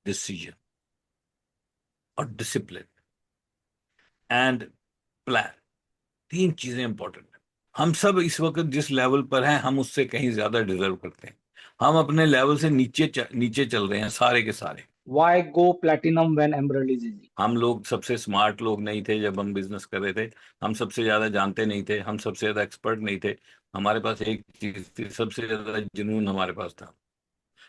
Decision और discipline and plan, तीन चीजें इंपॉर्टेंट है। हम सब इस वक्त जिस लेवल पर हैं हम उससे कहीं ज्यादा डिजर्व करते हैं। हम अपने लेवल से नीचे चल रहे हैं सारे के सारे। Why go platinum when emerald is easy? हम लोग सबसे स्मार्ट लोग नहीं थे जब हम बिजनेस कर रहे थे। हम सबसे ज्यादा जानते नहीं थे, हम सबसे ज्यादा एक्सपर्ट नहीं थे। हमारे पास एक चीज थी, सबसे ज्यादा जुनून हमारे पास था।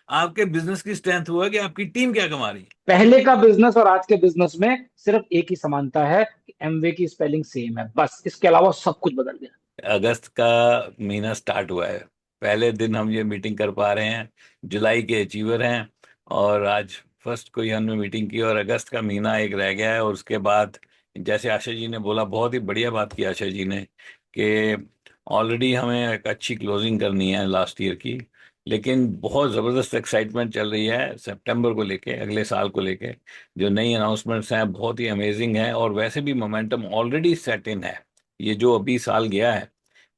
आपके बिजनेस की स्ट्रेंथ हुआ कि आपकी टीम क्या कमा रही है। पहले का बिजनेस और आज के बिजनेस में सिर्फ एक ही समानता है कि एमवे की स्पेलिंग सेम है, बस इसके अलावा सब कुछ बदल गया। अगस्त का महीना स्टार्ट हुआ है, पहले दिन हम ये मीटिंग कर पा रहे हैं। जुलाई के अचीवर हैं और आज फर्स्ट को ही हमने मीटिंग की और अगस्त का महीना एक रह गया है। और उसके बाद जैसे आशा जी ने बोला, बहुत ही बढ़िया बात की आशा जी ने कि ऑलरेडी हमें एक अच्छी क्लोजिंग करनी है लास्ट ईयर की। लेकिन बहुत ज़बरदस्त एक्साइटमेंट चल रही है सितंबर को लेके, अगले साल को लेके। जो नई अनाउंसमेंट्स हैं बहुत ही अमेजिंग हैं और वैसे भी मोमेंटम ऑलरेडी सेट इन है। ये जो अभी साल गया है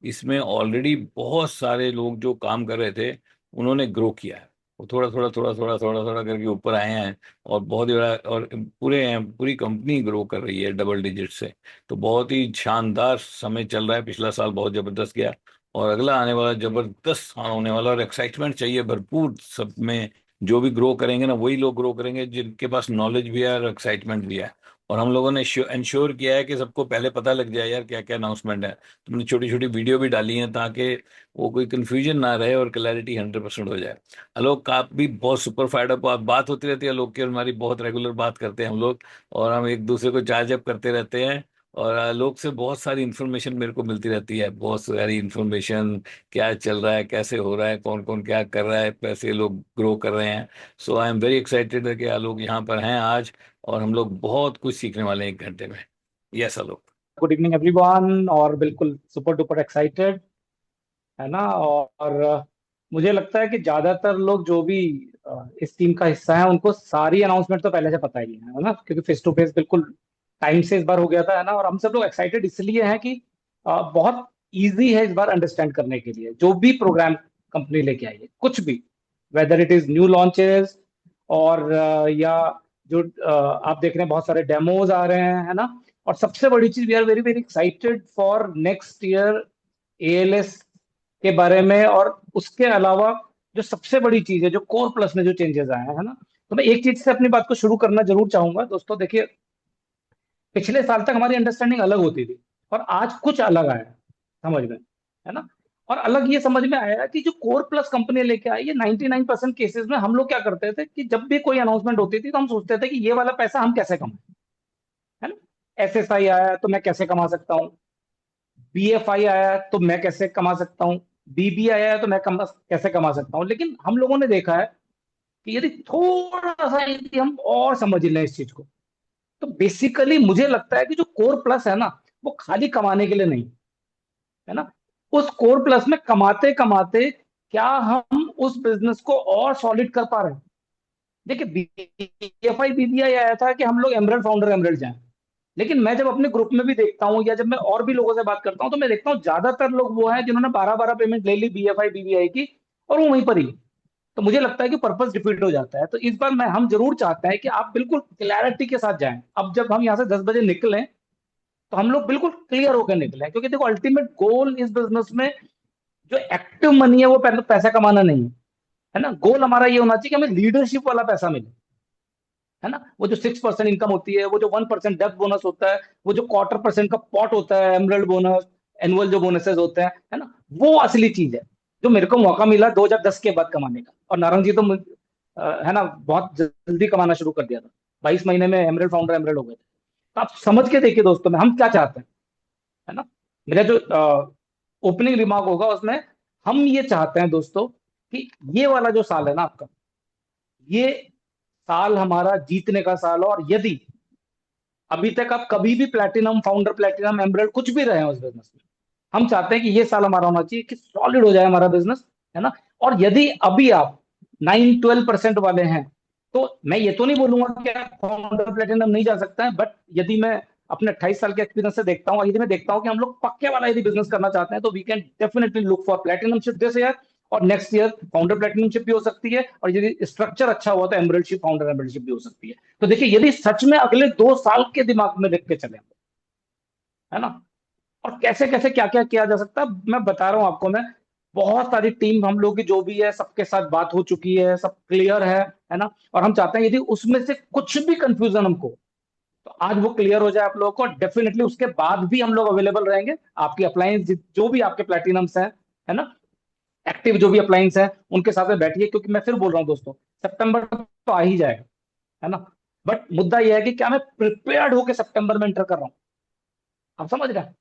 इसमें ऑलरेडी बहुत सारे लोग जो काम कर रहे थे उन्होंने ग्रो किया है। वो थोड़ा थोड़ा करके ऊपर आए हैं और बहुत ही बड़ा, और पूरी कंपनी ग्रो कर रही है डबल डिजिट से। तो बहुत ही शानदार समय चल रहा है। पिछला साल बहुत जबरदस्त गया और अगला आने वाला जबरदस्त साल होने वाला। और एक्साइटमेंट चाहिए भरपूर सब में। जो भी ग्रो करेंगे ना वही लोग ग्रो करेंगे जिनके पास नॉलेज भी है और एक्साइटमेंट भी है। और हम लोगों ने इंश्योर किया है कि सबको पहले पता लग जाए यार क्या क्या अनाउंसमेंट है। तुमने छोटी छोटी वीडियो भी डाली है ताकि वो कोई कंफ्यूजन ना रहे और क्लैरिटी 100% हो जाए। आलोक, आप भी बहुत सुपर फायर्ड अप, आप बात होती रहती है आलोक की और हमारी, बहुत रेगुलर बात करते हैं हम लोग। और हम एक दूसरे को चार्ज अप करते रहते हैं। और आलोक से बहुत सारी इन्फॉर्मेशन मेरे को मिलती रहती है, बहुत सारी इन्फॉर्मेशन। क्या चल रहा है, कैसे हो रहा है, कौन कौन क्या कर रहा है, कैसे लोग ग्रो कर रहे हैं। सो आई एम वेरी एक्साइटेड कि आलोक यहाँ पर हैं आज और हम लोग बहुत कुछ सीखने वाले हैं 1 घंटे में। यस आलोक। गुड इवनिंग एवरीवन, और बिल्कुल सुपर डुपर एक्साइटेड है ना। और मुझे लगता है कि ज्यादातर लोग जो भी इस टीम का हिस्सा है उनको सारी अनाउंसमेंट तो पहले से पता ही है ना, क्योंकि फेस टू फेस बिल्कुल टाइम से इस बार हो गया था, है ना। और हम सब लोग एक्साइटेड इसलिए हैं कि बहुत इजी है इस बार अंडरस्टैंड करने के लिए जो भी प्रोग्राम कंपनी लेके आई है, कुछ भी, whether it is new launches और या जो आप देख रहे हैं बहुत सारे डेमोज आ रहे हैं, है ना। और सबसे बड़ी चीज, we are very very excited for next year ALS के बारे में। और उसके अलावा जो सबसे बड़ी चीज है, जो कोर प्लस में जो चेंजेस आए हैं, है ना। तो मैं एक चीज से अपनी बात को शुरू करना जरूर चाहूंगा दोस्तों। देखिए, पिछले साल तक हमारी अंडरस्टैंडिंग अलग होती थी और आज कुछ अलग आया है समझ में, है ना। और अलग ये समझ में आया कि जो कोर प्लस कंपनी लेके आई है, 99% केसेस में हम लोग क्या करते थे कि जब भी कोई अनाउंसमेंट होती थी तो हम सोचते थे कि ये वाला पैसा हम कैसे कमाएं, है ना। एसएसआई आया तो मैं कैसे कमा सकता हूँ, बीएफआई आया तो मैं कैसे कमा सकता हूँ, बीबी आया है तो मैं कैसे कमा सकता हूँ। लेकिन हम लोगों ने देखा है कि यदि थोड़ा सा यदि हम और समझ लें इस चीज को, तो बेसिकली मुझे लगता है कि जो कोर प्लस है ना, वो खाली कमाने के लिए नहीं, है ना। उस कोर प्लस में कमाते कमाते क्या हम उस बिजनेस को और सॉलिड कर पा रहे हैं। देखिए, बीएफआई बीबीआई आया था कि हम लोग एमरल्ड फाउंडर एमरल्ड जाएं। लेकिन मैं जब अपने ग्रुप में भी देखता हूँ या जब मैं और भी लोगों से बात करता हूँ तो मैं देखता हूँ ज्यादातर लोग वो हैं जिन्होंने 12-12 पेमेंट ले ली बीएफआई बीबीआई की, और वो वहीं पर ही। तो मुझे लगता है कि पर्पस डिफीट हो जाता है। तो इस बार हम जरूर चाहते हैं कि आप बिल्कुल क्लैरिटी के साथ जाएं। अब जब हम यहाँ से 10 बजे निकले तो हम लोग बिल्कुल क्लियर होकर निकले, क्योंकि देखो अल्टीमेट गोल इस बिजनेस में जो एक्टिव मनी है वो पैसा कमाना नहीं है, है ना। गोल हमारा ये होना चाहिए कि हमें लीडरशिप वाला पैसा मिले, है ना। वो जो 6% इनकम होती है, वो जो 1% डेप्थ बोनस होता है, वो जो क्वार्टर % का पॉट होता है, एमरल्ड बोनस, एनुअल जो बोनसेस होते हैं, है ना, वो असली चीज है जो मेरे को मौका मिला 2010 के बाद कमाने का। और नारंग जी तो है ना, बहुत जल्दी कमाना शुरू कर दिया था, 22 महीने में एमरल्ड फाउंडर एमरल्ड हो गए थे। तो आप समझ के देखिए दोस्तों में हम क्या चाहते हैं, है ना। मेरा जो ओपनिंग रिमार्क होगा उसमें हम ये चाहते हैं दोस्तों कि ये वाला जो साल है ना आपका, ये साल हमारा जीतने का साल हो। और यदि अभी तक आप कभी भी प्लेटिनम फाउंडर, प्लेटिनम एमरल्ड कुछ भी रहे हो उस बिजनेस में, हम चाहते हैं कि ये साल हमारा होना चाहिए कि सॉलिड हो जाए हमारा बिजनेस, है ना। और यदि अभी आप 9-12% वाले हैं, तो मैं ये तो नहीं बोलूंगा कि आप फाउंडर प्लेटिनम नहीं जा सकता है, बट यदि मैं अपने 28 साल के एक्सपीरियंस से देखता हूँ और यदि मैं देखता हूँ कि हम लोग पक्के वाला यदि बिजनेस करना चाहते हैं, तो we can definitely look for platinumship this year. और नेक्स्ट ईयर फाउंडर प्लेटिनमशिप भी हो सकती है, और यदि स्ट्रक्चर अच्छा हुआ तो एमरल्डशिप, फाउंडर एमरल्डशिप भी हो सकती है। तो देखिए, यदि सच में अगले 2 साल के दिमाग में रख के चले, है ना, और कैसे कैसे क्या क्या किया जा सकता है, मैं बता रहा हूं आपको। मैं बहुत सारी टीम हम लोग की जो भी है, सबके साथ बात हो चुकी है, सब क्लियर है ना। और हम चाहते हैं यदि उसमें से कुछ भी कंफ्यूजन हमको, तो आज वो क्लियर हो जाए आप लोगों को। डेफिनेटली उसके बाद भी हम लोग अवेलेबल रहेंगे। आपकी अप्लायंस जो भी आपके प्लेटिनम्स हैं, है ना, एक्टिव जो भी अप्लायंस हैं, उनके साथ में बैठिए, क्योंकि मैं फिर बोल रहा हूँ दोस्तों, सितंबर तो आ ही जाएगा, है ना। बट मुद्दा यह है कि क्या मैं प्रिपेयर्ड होकर सितंबर में एंटर कर रहा हूँ, आप समझ रहे हैं,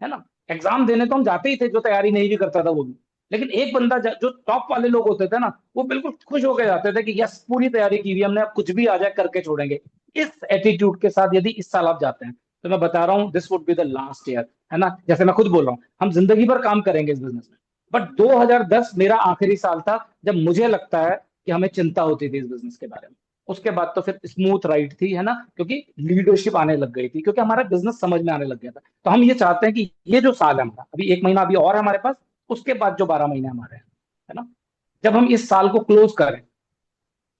है ना। एग्जाम देने तो हम जाते ही थे, जो तैयारी नहीं भी करता था वो भी। लेकिन एक बंदा जो टॉप वाले लोग होते थे ना, वो बिल्कुल खुश होकर जाते थे कि यस, पूरी तैयारी की हुई है हमने, अब कुछ भी आ जाए करके छोड़ेंगे। इस एटीट्यूड के साथ यदि इस साल आप जाते हैं, तो मैं बता रहा हूँ, this would be the last year, है ना। जैसे मैं खुद बोल रहा हूँ, हम जिंदगी भर काम करेंगे इस बिजनेस में, बट 2010 मेरा आखिरी साल था जब मुझे लगता है कि हमें चिंता होती थी इस बिजनेस के बारे में। उसके बाद तो फिर स्मूथ राइड थी, है ना, क्योंकि लीडरशिप आने लग गई थी, क्योंकि हमारा बिजनेस समझ में आने लग गया था। तो हम ये चाहते हैं कि ये जो साल है हमारा, अभी 1 महीना अभी और है हमारे पास, उसके बाद जो 12 महीने हमारे हैं, है ना, जब हम इस साल को क्लोज करें,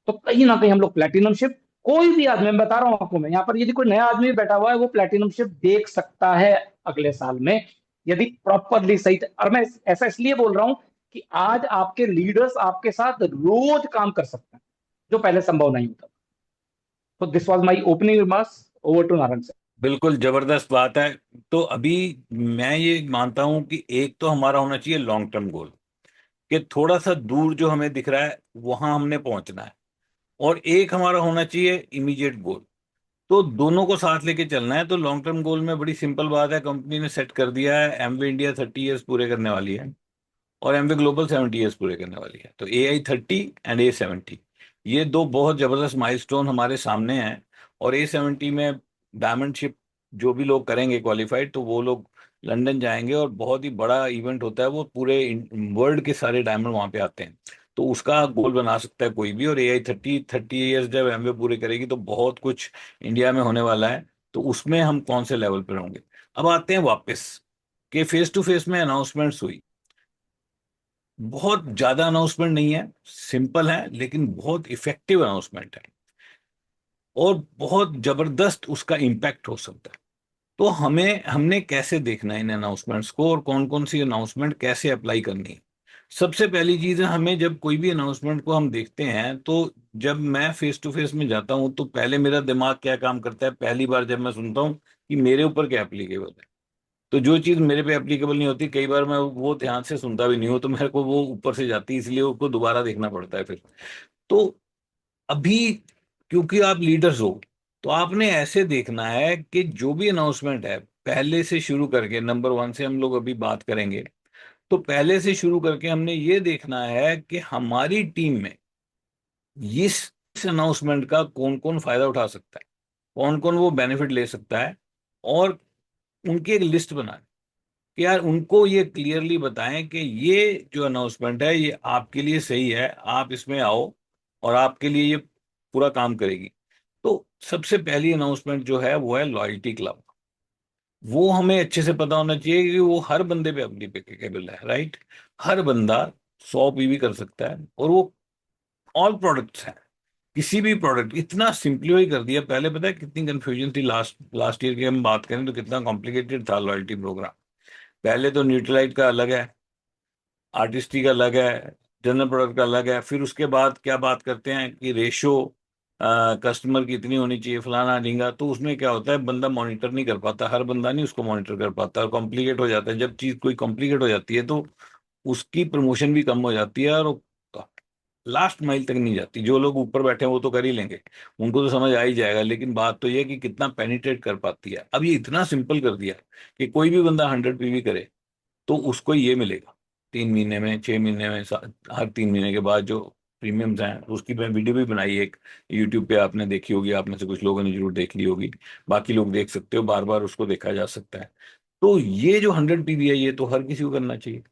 तो कहीं ना कहीं हम लोग प्लेटिनमशिप, कोई भी आदमी, मैं बता रहा हूं आपको, मैं यहाँ पर यदि कोई नया आदमी बैठा हुआ है, वो प्लेटिनमशिप देख सकता है अगले साल में, यदि प्रॉपरली सही। और मैं ऐसा इसलिए बोल रहा हूं कि आज आपके लीडर्स आपके साथ रोज काम कर सकते हैं, जो पहले संभव नहीं होता। तो this was my opening remarks. Over to Narayan sir. बिल्कुल जबरदस्त बात है। तो अभी मैं ये मानता हूं कि एक तो हमारा होना चाहिए लॉन्ग टर्म गोल, कि थोड़ा सा दूर जो हमें दिख रहा है वहां हमने पहुंचना है, और एक हमारा होना चाहिए इमीडिएट गोल। तो दोनों को साथ लेके चलना है। तो लॉन्ग टर्म गोल में बड़ी सिंपल बात है, कंपनी ने सेट कर दिया है, एमवे इंडिया 30 ईयर्स पूरे करने वाली है, और एमवे ग्लोबल 70 ईयर्स पूरे करने वाली है। तो AI 30 एंड A 70, ये दो बहुत जबरदस्त माइलस्टोन हमारे सामने हैं। और A 70 में डायमंड शिप जो भी लोग करेंगे क्वालिफाइड, तो वो लोग लंदन जाएंगे, और बहुत ही बड़ा इवेंट होता है वो, पूरे वर्ल्ड के सारे डायमंड वहां पे आते हैं। तो उसका गोल बना सकता है कोई भी। और AI 30 ईयर्स जब एमवे पूरे करेगी तो बहुत कुछ इंडिया में होने वाला है। तो उसमें हम कौन से लेवल पर होंगे। अब आते हैं वापस, कि फेस टू फेस में अनाउंसमेंट्स हुई, बहुत ज्यादा अनाउंसमेंट नहीं है, सिंपल है, लेकिन बहुत इफेक्टिव अनाउंसमेंट है, और बहुत जबरदस्त उसका इम्पैक्ट हो सकता है। तो हमने कैसे देखना है इन अनाउंसमेंट्स को, और कौन कौन सी अनाउंसमेंट कैसे अप्लाई करनी है। सबसे पहली चीज है, हमें जब कोई भी अनाउंसमेंट को हम देखते हैं, तो जब मैं फेस टू फेस में जाता हूं, तो पहले मेरा दिमाग क्या काम करता है, पहली बार जब मैं सुनता हूं कि मेरे ऊपर क्या एप्लीकेबल है। तो जो चीज मेरे पे एप्लीकेबल नहीं होती, कई बार मैं वो ध्यान से सुनता भी नहीं हूं, तो मेरे को वो ऊपर से जाती है, इसलिए उसको दोबारा देखना पड़ता है फिर। तो अभी क्योंकि आप लीडर्स हो, तो आपने ऐसे देखना है कि जो भी अनाउंसमेंट है, पहले से शुरू करके नंबर 1 से हम लोग अभी बात करेंगे। तो पहले से शुरू करके हमने ये देखना है कि हमारी टीम में इस अनाउंसमेंट का कौन कौन फायदा उठा सकता है, कौन कौन वो बेनिफिट ले सकता है। और उनकी एक लिस्ट बनाए कि यार उनको ये क्लियरली बताएं कि ये जो अनाउंसमेंट है ये आपके लिए सही है, आप इसमें आओ, और आपके लिए ये पूरा काम करेगी। तो सबसे पहली अनाउंसमेंट जो है वो है लॉयल्टी क्लब। वो हमें अच्छे से पता होना चाहिए कि वो हर बंदे पे एप्लीकेबल है, राइट। हर बंदा 100 PV कर सकता है, और वो ऑल प्रोडक्ट्स हैं, किसी भी प्रोडक्ट, इतना सिंप्लीफाई कर दिया। पहले पता है कितनी कंफ्यूजन थी, लास्ट लास्ट ईयर की हम बात करें तो कितना कॉम्प्लिकेटेड था लॉयल्टी प्रोग्राम। पहले तो न्यूट्रलाइट का अलग है, आर्टिस्टी का अलग है, जनरल प्रोडक्ट का अलग है। फिर उसके बाद क्या बात करते हैं कि रेशो कस्टमर की इतनी होनी चाहिए, फलाना ढींगा। तो उसमें क्या होता है, बंदा मॉनिटर नहीं कर पाता, हर बंदा नहीं उसको मॉनिटर कर पाता, और कॉम्प्लिकेट हो जाता है। जब चीज कोई कॉम्प्लिकेट हो जाती है, तो उसकी प्रमोशन भी कम हो जाती है, और लास्ट माइल तक नहीं जाती। जो लोग ऊपर बैठे हैं वो तो कर ही लेंगे, उनको तो समझ आ ही जाएगा, लेकिन बात तो ये है कि कितना पेनिट्रेट कर पाती है। अब ये इतना सिंपल कर दिया कि कोई भी बंदा 100 PV करे तो उसको ये मिलेगा 3 महीने में, 6 महीने में, हर 3 महीने के बाद जो प्रीमियम्स हैं। उसकी मैं वीडियो भी बनाई एक, यूट्यूब पे आपने देखी होगी, आप में से कुछ लोगों ने जरूर देख ली होगी, बाकी लोग देख सकते हो, बार बार उसको देखा जा सकता है। तो ये जो 100 PV है, ये तो हर किसी को करना चाहिए।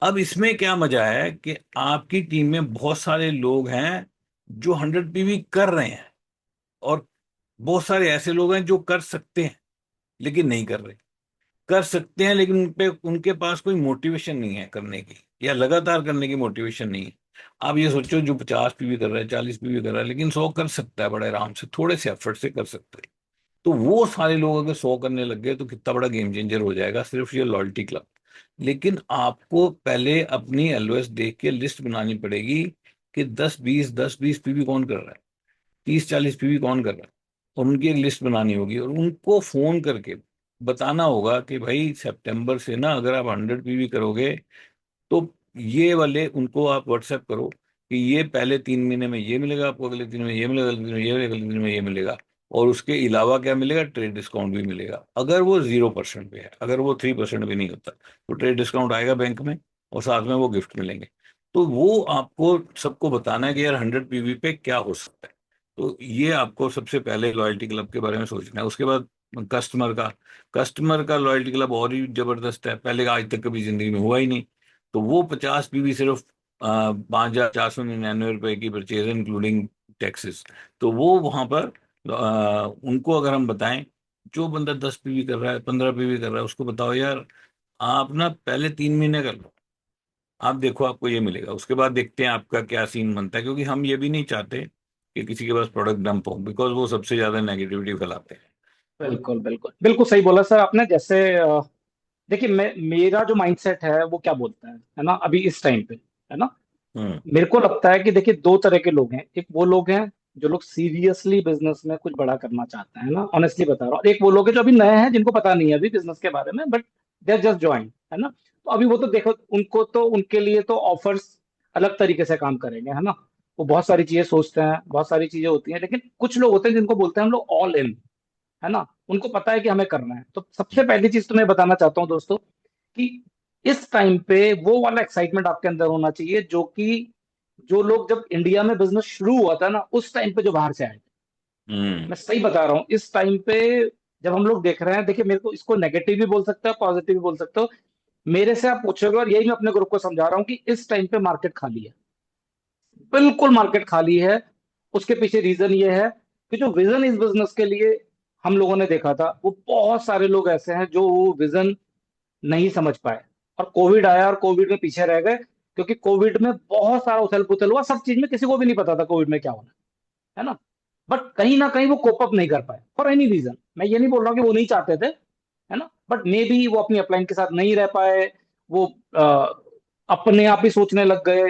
अब इसमें क्या मजा है कि आपकी टीम में बहुत सारे लोग हैं जो 100 PV कर रहे हैं, और बहुत सारे ऐसे लोग हैं जो कर सकते हैं लेकिन नहीं कर रहे। कर सकते हैं लेकिन उनपे उनके पास कोई मोटिवेशन नहीं है करने की, या लगातार करने की मोटिवेशन नहीं है। आप ये सोचो, जो 50 पीवी कर रहा है, 40 पीवी कर रहा है, लेकिन 100 कर सकता है बड़े आराम से, थोड़े से एफर्ट से कर सकता है। तो वो सारे लोग अगर 100 करने लग गए तो कितना बड़ा गेम चेंजर हो जाएगा सिर्फ ये लॉयल्टी क्लब। लेकिन आपको पहले अपनी एलओएस देख के लिस्ट बनानी पड़ेगी कि 10 20 पीवी कौन कर रहा है, 30 40 पीवी कौन कर रहा है, और उनकी एक लिस्ट बनानी होगी और उनको फोन करके बताना होगा कि भाई सितंबर से ना अगर आप 100 पीवी करोगे तो ये वाले उनको आप व्हाट्सएप करो कि ये पहले 3 महीने में ये मिलेगा आपको, अगले 3 में ये मिलेगा, अगले 3 में ये मिलेगा, अगले 3 में ये मिलेगा, और उसके अलावा क्या मिलेगा, ट्रेड डिस्काउंट भी मिलेगा। अगर वो 0% पे है, अगर वो 3% भी नहीं होता, तो ट्रेड डिस्काउंट आएगा बैंक में और साथ में वो गिफ्ट मिलेंगे। तो वो आपको सबको बताना है कि यार 100 पीवी पे क्या हो सकता है। तो ये आपको सबसे पहले लॉयल्टी क्लब के बारे में सोचना है। उसके बाद कस्टमर का लॉयल्टी क्लब और ही जबरदस्त है, पहले आज तक कभी जिंदगी में हुआ ही नहीं। तो वो 50 पीवी सिर्फ 5,499 रुपए की परचेज इंक्लूडिंग टैक्सेस। तो वो वहां पर उनको अगर हम बताएं, जो बंदा 10 पीवी कर रहा है, 15 पीवी कर रहा है, उसको बताओ यार आप ना पहले 3 महीने कर लो, आप देखो आपको ये मिलेगा, उसके बाद देखते हैं आपका क्या सीन बनता है। क्योंकि हम ये भी नहीं चाहते कि किसी के पास प्रोडक्ट डंप हो, बिकॉज वो सबसे ज्यादा नेगेटिविटी फैलाते हैं। बिल्कुल बिल्कुल बिल्कुल सही बोला सर आपने। जैसे देखिए, मेरा जो माइंडसेट है वो क्या बोलता है ना, अभी इस टाइम पे, है ना, हम्म। मेरे को लगता है कि देखिए दो तरह के लोग हैं। एक वो लोग हैं जो लोग सीरियसली बिजनेस में कुछ बड़ा करना चाहते हैं ना, ऑनेस्टली बता रहा हूँ। और एक वो लोग हैं जो अभी नए हैं, जिनको पता नहीं है अभी बिजनेस के बारे में, but they are just join, है ना। तो अभी वो तो देखो, उनको तो उनके लिए तो ऑफर्स अलग तरीके से काम करेंगे, है ना। वो बहुत सारी चीजें सोचते हैं, बहुत सारी चीजें होती हैं, लेकिन कुछ लोग होते हैं जिनको बोलते हैं हम लोग ऑल इन, है ना। उनको पता है कि हमें करना है। तो सबसे पहली चीज तो मैं बताना चाहता हूँ दोस्तों कि इस टाइम पे वो वाला एक्साइटमेंट आपके अंदर होना चाहिए जो कि जो लोग जब इंडिया में बिजनेस शुरू हुआ था ना, उस टाइम पे जो बाहर से आए थे। हम्म। मैं सही बता रहा हूँ, इस टाइम पे जब हम लोग देख रहे हैं, देखिए मेरे को इसको नेगेटिव भी बोल सकते हो, पॉजिटिव भी बोल सकते हो। मेरे से आप पूछोगे, और यही मैं अपने ग्रुप को समझा रहा हूँ कि इस टाइम पे मार्केट खाली है, बिल्कुल मार्केट खाली है। उसके पीछे रीजन ये है कि जो विजन इस बिजनेस के लिए हम लोगों ने देखा था, वो बहुत सारे लोग ऐसे हैं जो वो विजन नहीं समझ पाए, और कोविड आया और कोविड में पीछे रह गए। क्योंकि कोविड में बहुत सारा उथल पुथल हुआ सब चीज में, किसी को भी नहीं पता था कोविड में क्या होना है ना। बट कहीं ना कहीं वो कोप अप नहीं कर पाए फॉर एनी रीजन। मैं ये नहीं बोल रहा हूँ कि वो नहीं चाहते थे, है ना, बट मे बी वो अपनी अपलाइन के साथ नहीं रह पाए। वो अपने आप ही सोचने लग गए,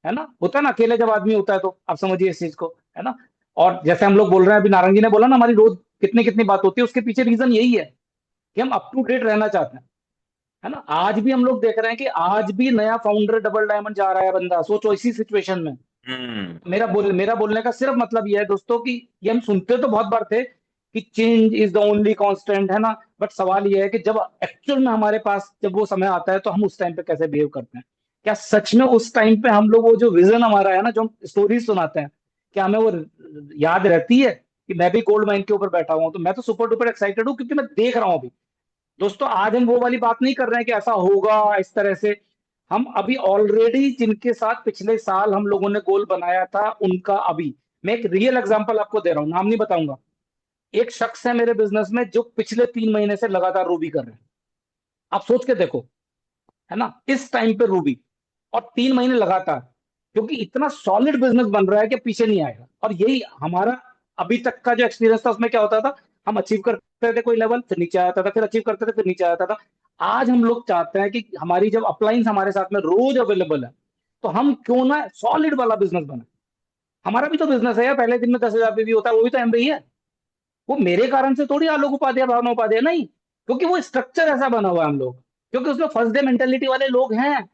है ना। होता है ना, अकेले जब आदमी होता है तो आप समझिए इस चीज को, है ना। और जैसे हम लोग बोल रहे हैं, अभी नारंग जी ने बोला ना, हमारी रोज कितनी कितनी बात होती है, उसके पीछे रीजन यही है कि हम अप टू डेट रहना चाहते हैं, है ना। आज भी हम लोग देख रहे हैं कि आज भी नया फाउंडर डबल डायमंड जा रहा है बंदा, सोचो इसी सिचुएशन में। हम्म। मेरा बोलने का सिर्फ मतलब यह है दोस्तों कि ये हम सुनते तो बहुत बार थे कि change is the only constant, है ना। बट सवाल यह है कि जब एक्चुअल में हमारे पास जब वो समय आता है तो हम उस टाइम पे कैसे बिहेव करते हैं। क्या सच में उस टाइम पे हम लोग वो जो विजन हमारा है ना, जो हम स्टोरीज सुनाते हैं, क्या हमें वो याद रहती है कि मैं भी गोल्ड माइन के ऊपर बैठा हुआ हूँ। तो मैं तो सुपर डुपर एक्साइटेड हूँ, क्योंकि मैं देख रहा हूँ अभी दोस्तों। आज हम वो वाली बात नहीं कर रहे हैं कि ऐसा होगा इस तरह से। हम अभी ऑलरेडी जिनके साथ पिछले साल हम लोगों ने गोल बनाया था, उनका अभी मैं एक रियल एग्जांपल आपको दे रहा हूं, नाम नहीं बताऊंगा। एक शख्स है मेरे बिजनेस में जो पिछले 3 महीने से लगातार रूबी कर रहे हैं। आप सोच के देखो, है ना, इस टाइम पे रूबी, और 3 महीने लगातार। क्योंकि इतना सॉलिड बिजनेस बन रहा है कि पीछे नहीं आएगा। और यही हमारा अभी तक का जो एक्सपीरियंस था, उसमें क्या होता था, हम अचीव करते थे कोई लेवल, फिर नीचे आता था, फिर अचीव करते थे, फिर नीचे आता था। आज हम लोग चाहते हैं कि हमारी जब अपलाइंस हमारे साथ में रोज अवेलेबल है, तो हम क्यों ना सॉलिड वाला बिजनेस बनाए। हमारा भी तो बिजनेस है यार, पहले दिन में 10,000 भी होता है, वो भी तो एमबी है। वो मेरे कारण से थोड़ी आलोक उपाध्याय, भावना उपाध्याय नहीं, क्योंकि वो स्ट्रक्चर ऐसा बना हुआ है हम लोग, क्योंकि उसमें फर्स्ट डे मेंटेलिटी वाले लोग हैं,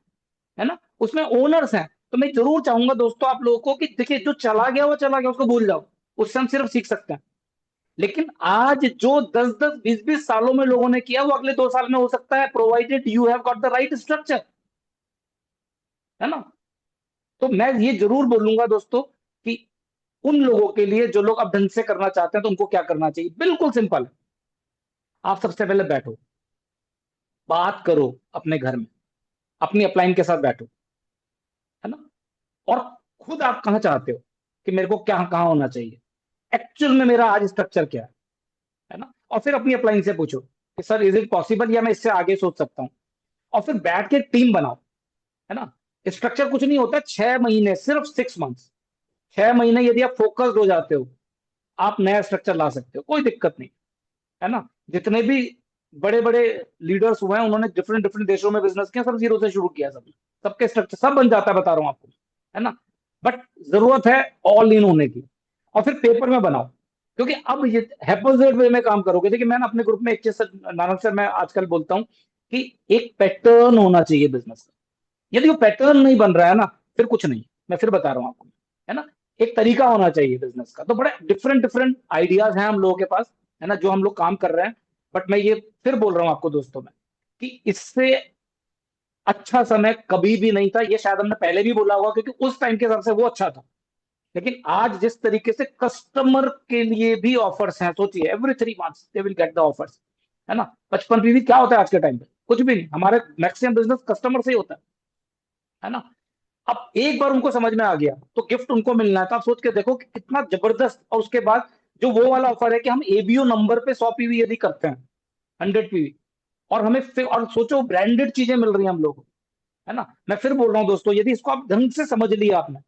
है ना, उसमें ओनर्स हैं। तो मैं जरूर चाहूंगा दोस्तों आप लोगों को कि देखिए, जो चला गया वो चला गया, उसको भूल जाओ। उससे हम सिर्फ सीख सकते हैं। लेकिन आज जो 10 10 20 20 सालों में लोगों ने किया, वो अगले 2 साल में हो सकता है, provided you have got the right structure, है ना। तो मैं ये जरूर बोलूंगा दोस्तों कि उन लोगों के लिए जो लोग अब ढंग से करना चाहते हैं, तो उनको क्या करना चाहिए, बिल्कुल सिंपल है। आप सबसे पहले बैठो, बात करो अपने घर में, अपनी अपलाइन के साथ बैठो, है ना। और खुद आप कहाँ चाहते हो कि मेरे को क्या कहाँ होना चाहिए, एक्चुअल में मेरा आज स्ट्रक्चर क्या है ना। और फिर अपनी अपलाइन से पूछो कि सर इज इट पॉसिबल, या मैं इससे आगे सोच सकता हूँ। और फिर बैठ के टीम बनाओ, है ना। स्ट्रक्चर कुछ नहीं होता, 6 महीने, सिर्फ 6 मंथ्स, 6 महीने यदि आप फोकस्ड हो जाते हो, आप नया स्ट्रक्चर ला सकते हो, कोई दिक्कत नहीं। है ना? जितने भी बड़े बड़े लीडर्स हुए हैं, उन्होंने डिफरेंट डिफरेंट देशों में बिजनेस किया, सब जीरो से शुरू किया, सब सबके स्ट्रक्चर सब बन जाता है, बता रहा हूँ आपको। है ना? बट जरूरत है ऑल इन होने की, और फिर पेपर में बनाओ। क्योंकि अब ये हैपोजेट वे में काम करोगे, देखिए मैं ना अपने ग्रुप में एक चीज नानक सर मैं आजकल बोलता हूँ कि एक पैटर्न होना चाहिए बिजनेस का। यदि वो पैटर्न नहीं बन रहा है ना, फिर कुछ नहीं। मैं फिर बता रहा हूँ आपको। है ना? एक तरीका होना चाहिए बिजनेस का। तो बड़े डिफरेंट डिफरेंट आइडियाज हैं हम लोगों के पास, है ना, जो हम लोग काम कर रहे हैं। बट मैं ये फिर बोल रहा हूँ आपको दोस्तों में, कि इससे अच्छा समय कभी भी नहीं था। ये शायद हमने पहले भी बोला होगा, क्योंकि उस टाइम के हिसाब से वो अच्छा था। लेकिन आज जिस तरीके से कस्टमर के लिए भी ऑफर्स हैं, सोचिए every 3 months they will get the offers. है ना? 55 PV क्या होता है आज के टाइम पे? कुछ भी नहीं। हमारे मैक्सिमम बिजनेस कस्टमर से ही होता है ना? अब एक बार उनको समझ में आ गया तो गिफ्ट उनको मिलना है। तो आप सोच के देखो कि कितना जबरदस्त। और उसके बाद जो वो वाला ऑफर है कि हम एबीओ नंबर पे 100 PV यदि करते हैं, 100 PV, और हमें फिर, और सोचो ब्रांडेड चीजें मिल रही हैं हम लोगों को। है ना? मैं फिर बोल रहा हूँ दोस्तों, यदि इसको आप ढंग से समझ लिया आपने,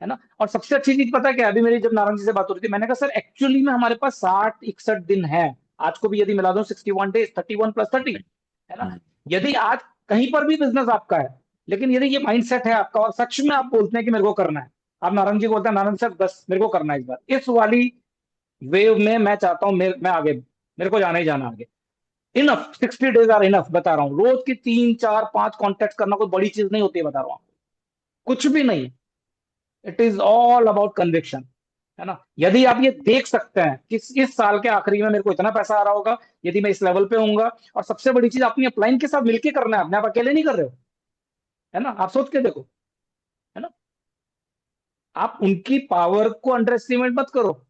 है ना, और सबसे अच्छी चीज पता है क्या है? अभी मेरी जब नारायण जी से बात हो रही थी, मैंने कहा सर एक्चुअली में हमारे पास 60-61 दिन है। आज को भी यदि मिला दो, 61 डेज, 31 + 30। है ना? हम्म। यदि आज कहीं पर भी बिजनेस आपका है, लेकिन यदि ये माइंडसेट है आपका, और सच में आप बोलते हैं कि मेरे को करना है, आप नारायण जी को बोलते हैं नारायण सर बस मेरे को करना है इस बार, इस वाली वेव में मैं चाहता हूं, मैं आगे, मेरे को जाना ही जाना आगे। इनफ, 60 डेज आर इनफ, बता रहा हूँ। रोज की 3 4 5 कॉन्टेक्ट करना कोई बड़ी चीज नहीं होती है, बता रहा हूँ आपको। कुछ भी नहीं। It is all about conviction. है ना? यदि आप ये देख सकते हैं कि इस साल के आखिरी में मेरे को इतना पैसा आ रहा होगा, यदि मैं इस लेवल पे होऊंगा, और सबसे बड़ी चीज अपनी अपलाइन के साथ मिलकर करना है, अपने आप अकेले नहीं कर रहे हो। है ना? आप सोच के देखो। है ना? आप उनकी पावर को अंडर एस्टिमेट मत करो।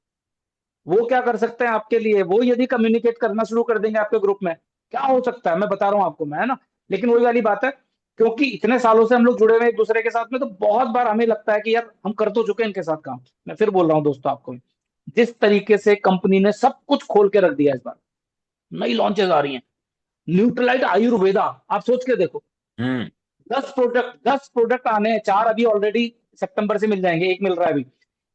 वो क्या कर सकते हैं आपके लिए? वो यदि कम्युनिकेट करना शुरू कर देंगे आपके ग्रुप में, क्या हो सकता है मैं बता रहा हूं आपको मैं। है ना? लेकिन वही वाली बात है, क्योंकि इतने सालों से हम लोग जुड़े हुए हैं एक दूसरे के साथ में, तो बहुत बार हमें लगता है कि यार हम कर तो चुके हैं इनके साथ काम। मैं फिर बोल रहा हूँ दोस्तों आपको, जिस तरीके से कंपनी ने सब कुछ खोल के रख दिया इस बार, नई लॉन्चेस आ रही हैं, न्यूट्रलाइट आयुर्वेदा, आप सोच के देखो। हम्म। 10 प्रोडक्ट आने हैं, 4 अभी ऑलरेडी सितंबर से मिल जाएंगे, एक मिल रहा है अभी।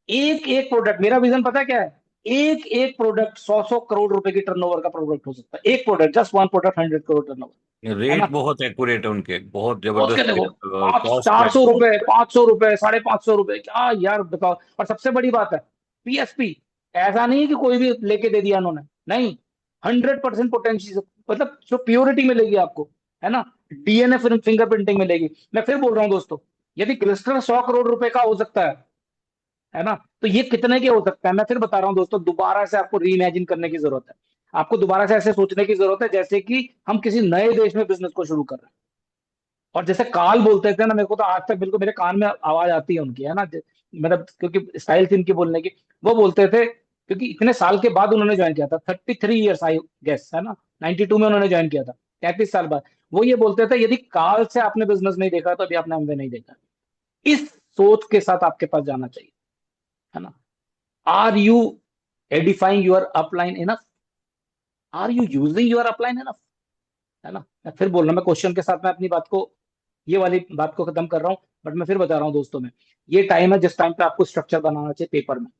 एक एक प्रोडक्ट, मेरा विजन पता है क्या है? एक एक प्रोडक्ट 100-100 करोड़ रुपए की टर्नओवर का प्रोडक्ट हो सकता है। एक product, just one product, 100 crore turnover. है रेट ना? बहुत एक्यूरेट है उनके, बहुत सोच के जबरदस्त देखो, पाँच कॉस्ट चार सौ बेटर। रुपए 500 रुपए, 550 रुपए, क्या यार बताओ। और सबसे बड़ी बात है, पीएसपी, ऐसा नहीं है कि कोई भी लेके दे दिया उन्होंने, नहीं। 100% पोटेंशियल, मतलब जो प्योरिटी मिलेगी आपको। है ना? डीएनए फिंगरप्रिंटिंग मिलेगी। मैं फिर बोल रहा हूँ दोस्तों, यदि क्रिस्टल 100 करोड़ रुपए का हो सकता है ना, तो ये कितने के हो सकता है? मैं फिर बता रहा हूँ दोस्तों, दोबारा से आपको री इमेजिन करने की जरूरत है। आपको दोबारा से ऐसे सोचने की जरूरत है जैसे कि हम किसी नए देश में बिजनेस को शुरू कर रहे हैं। और जैसे काल बोलते थे ना, मेरे को तो आज तक बिल्कुल मेरे कान में आवाज आती है उनकी। है ना? मतलब क्योंकि स्टाइल थी इनकी बोलने की। वो बोलते थे, क्योंकि इतने साल के बाद उन्होंने ज्वाइन किया था, 33 ईयर्स आई गेस, है ना, 92 में उन्होंने ज्वाइन किया था, 33 साल बाद। वो ये बोलते थे, यदि काल से आपने बिजनेस नहीं देखा तो अभी आपने हमने नहीं देखा। इस सोच के साथ आपके पास जाना चाहिए। है ना? Are you edifying your upline enough? Are you using your upline enough? है ना? मैं फिर बोल रहा हूं, मैं क्वेश्चन के साथ मैं अपनी बात को, ये वाली बात को खत्म कर रहा हूं। बट मैं फिर बता रहा हूं दोस्तों में, ये टाइम है जिस टाइम पे आपको स्ट्रक्चर बनाना चाहिए पेपर में।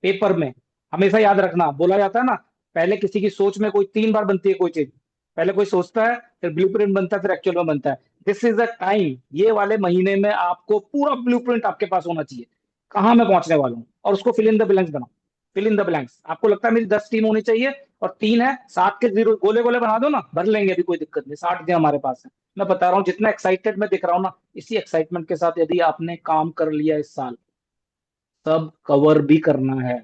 पेपर में हमेशा याद रखना, बोला जाता है ना, पहले किसी की सोच में कोई 3 बार बनती है कोई चीज। पहले कोई सोचता है, फिर ब्लूप्रिंट बनता है, फिर एक्चुअल में बनता है। दिस इज द टाइम, ये वाले महीने में आपको पूरा ब्लूप्रिंट आपके पास होना चाहिए, कहाँ मैं पहुंचने वाला हूँ, और उसको फिल इन द ब्लैंक्स बनाओ। फिल इन द ब्लैंक्स, आपको लगता है मेरी 10 टीम होनी चाहिए, और 3 है, 7 के जीरो गोले गोले बना दो ना, भर लेंगे, अभी कोई दिक्कत नहीं, 60 दिन हमारे पास है। मैं बता रहा हूँ, जितना एक्साइटेड मैं दिख रहा हूँ ना, इसी एक्साइटमेंट के साथ यदि आपने काम कर लिया इस साल, सब कवर भी करना है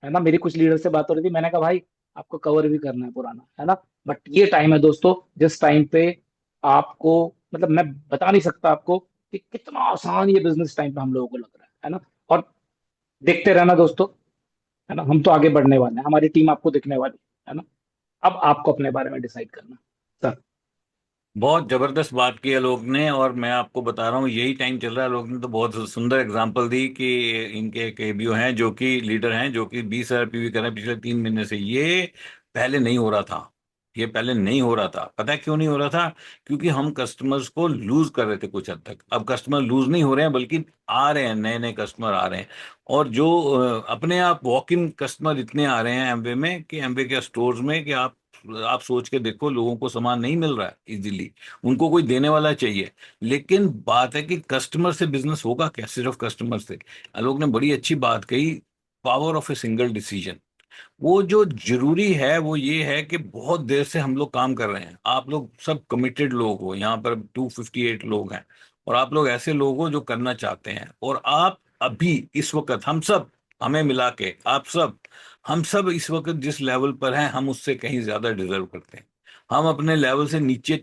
ना? मेरी कुछ लीडर से बात हो रही थी, मैंने कहा भाई आपको कवर भी करना है पुराना, है ना? बट ये टाइम है दोस्तों, जिस टाइम पे आपको, मतलब मैं बता नहीं सकता आपको कि कितना आसान ये बिजनेस टाइम पे हम लोगों को लग रहा है ना? और देखते रहना दोस्तों। है ना? हम तो आगे बढ़ने वाले हैं, हमारी टीम आपको दिखने वाली है ना? अब आपको अपने बारे में डिसाइड करना सर। बहुत जबरदस्त बात की है लोग ने, और मैं आपको बता रहा हूँ यही टाइम चल रहा है। लोग ने तो बहुत सुंदर एग्जांपल दी कि इनके एक एबीओ हैं जो कि लीडर हैं, जो कि 20,000 पीवी कर रहे हैं पिछले 3 महीने से। ये पहले नहीं हो रहा था। ये पहले नहीं हो रहा था। पता है क्यों नहीं हो रहा था? क्योंकि हम कस्टमर्स को लूज कर रहे थे कुछ हद तक। अब कस्टमर लूज नहीं हो रहे हैं, बल्कि आ रहे हैं, नए नए कस्टमर आ रहे हैं। और जो अपने आप वॉक इन कस्टमर इतने आ रहे हैं एमवे में, कि एमवे के स्टोर्स में, कि आप सोच के देखो, लोगों को सामान नहीं मिल रहा है इजीली, उनको कोई देने वाला चाहिए। लेकिन बात है कि कस्टमर से बिजनेस होगा क्या? सिर्फ कस्टमर से? आलोक ने बड़ी अच्छी बात कही, power of a single decision. वो जो जरूरी है वो ये है कि बहुत देर से हम लोग काम कर रहे हैं, आप लोग सब कमिटेड लोग हो, यहाँ पर 258 लोग हैं, और आप लोग ऐसे लोग हो जो करना चाहते हैं। और आप अभी इस वक्त हम सब, हमें मिला के आप सब, हम सब इस वक्त जिस लेवल पर हैं, हम उससे कहीं ज्यादा डिजर्व करते हैं। हम अपने लेवल से नीचे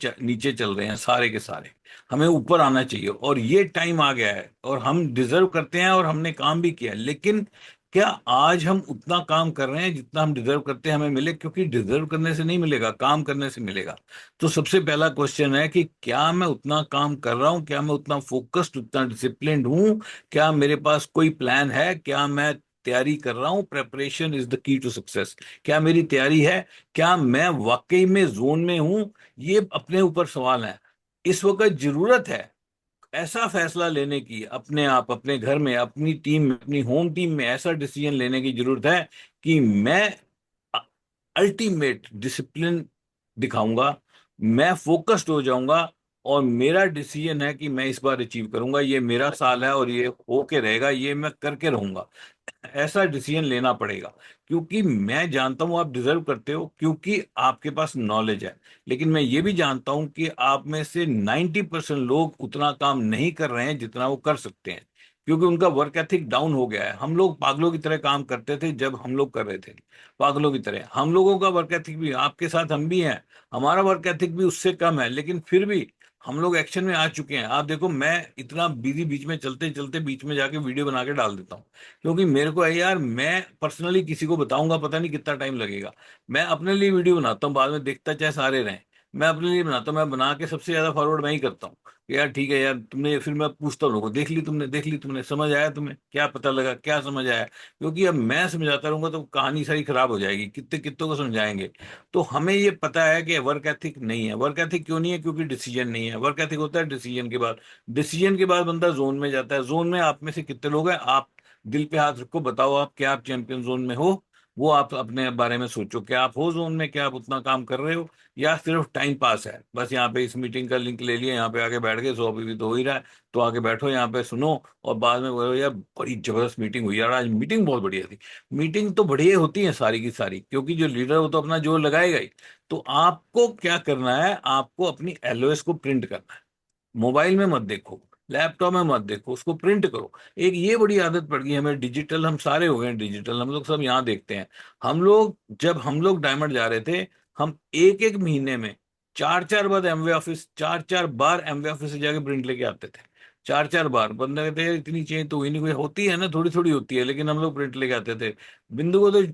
चल रहे हैं सारे के सारे। हमें ऊपर आना चाहिए, और ये टाइम आ गया है, और हम डिजर्व करते हैं, और हमने काम भी किया है। लेकिन क्या आज हम उतना काम कर रहे हैं जितना हम डिजर्व करते हैं हमें मिले? क्योंकि डिजर्व करने से नहीं मिलेगा, काम करने से मिलेगा। तो सबसे पहला क्वेश्चन है कि क्या मैं उतना काम कर रहा हूं? क्या मैं उतना फोकस्ड, उतना डिसिप्लिन्ड हूं? क्या मेरे पास कोई प्लान है? क्या मैं तैयारी कर रहा हूं? Preparation is the key to success. क्या मेरी तैयारी है? क्या मैं वाकई में जोन में हूं? ये अपने ऊपर सवाल है। इस वक्त जरूरत है ऐसा फैसला लेने की, अपने आप, अपने घर में, अपनी टीम में, अपनी होम टीम में ऐसा डिसीजन लेने की जरूरत है कि मैं अल्टीमेट डिसिप्लिन दिखाऊंगा, मैं फोकस्ड हो जाऊंगा, और मेरा डिसीजन है कि मैं इस बार अचीव करूंगा, ये मेरा साल है और ये होके रहेगा, ये मैं करके रहूंगा। ऐसा डिसीजन लेना पड़ेगा। क्योंकि मैं जानता हूं आप डिजर्व करते हो, क्योंकि आपके पास नॉलेज है। लेकिन मैं ये भी जानता हूं कि आप में से 90% लोग उतना काम नहीं कर रहे हैं जितना वो कर सकते हैं, क्योंकि उनका वर्क एथिक डाउन हो गया है। हम लोग पागलों की तरह काम करते थे जब हम लोग कर रहे थे, पागलों की तरह। हम लोगों का वर्क एथिक भी, आपके साथ हम भी हैं, हमारा वर्क एथिक भी उससे कम है, लेकिन फिर भी हम लोग एक्शन में आ चुके हैं। आप देखो, मैं इतना बिजी, बीच में चलते चलते बीच में जाके वीडियो बना के डाल देता हूँ, क्योंकि मेरे को है यार, मैं पर्सनली किसी को बताऊंगा पता नहीं कितना टाइम लगेगा। मैं अपने लिए वीडियो बनाता हूँ, बाद में देखता चाहे सारे रहें। मैं अपने लिए बनाता हूँ, मैं बना के सबसे ज्यादा फॉरवर्ड मैं ही करता हूँ कि यार ठीक है यार तुमने, फिर मैं पूछता हूँ लोगों को, देख ली तुमने, देख ली तुमने, समझ आया तुम्हें, क्या पता लगा, क्या समझ आया? क्योंकि अब मैं समझाता रहूंगा तो कहानी सारी खराब हो जाएगी, कितने कितनों को समझाएंगे। तो हमें ये पता है कि वर्क एथिक नहीं है। वर्क एथिक क्यों नहीं है? क्योंकि डिसीजन नहीं है। वर्क एथिक होता है डिसीजन के बाद। डिसीजन के बाद बंदा जोन में जाता है। जोन में आप में से कितने लोग हैं? आप दिल पे हाथ रखो, बताओ आप, क्या आप चैंपियन जोन में हो? वो आप अपने बारे में सोचो, क्या आप हो जोन में? क्या आप उतना काम कर रहे हो, या सिर्फ टाइम पास है? बस यहाँ पे इस मीटिंग का लिंक ले लिया, यहाँ पे आके बैठ गए, 100 भी तो हो ही रहा है, तो आके बैठो यहाँ पे, सुनो, और बाद में बोलो यार बड़ी जबरदस्त मीटिंग हुई यार, आज मीटिंग बहुत बढ़िया थी। मीटिंग तो बढ़िया होती है सारी की सारी, क्योंकि जो लीडर वो तो अपना जोर लगाएगा ही। तो आपको क्या करना है? आपको अपनी एलओएस को प्रिंट करना है। मोबाइल में मत देखो, लैपटॉप में मत देखो, उसको प्रिंट करो। एक ये बड़ी आदत पड़ गई हमें डिजिटल, हम सारे हो गए हैं डिजिटल, हम लोग सब यहाँ देखते हैं। जब हम लोग डायमंड जा रहे थे, हम एक एक महीने में 4 4 बार एमवे ऑफिस, 4 4 बार एमवे ऑफिस से जाके प्रिंट लेके आते थे। 4 4 बार बंदे कहते हैं इतनी चेंज तो हुई नहीं, कोई होती है ना, थोड़ी थोड़ी होती है, लेकिन हम लोग प्रिंट लेके आते थे। बिंदु को तो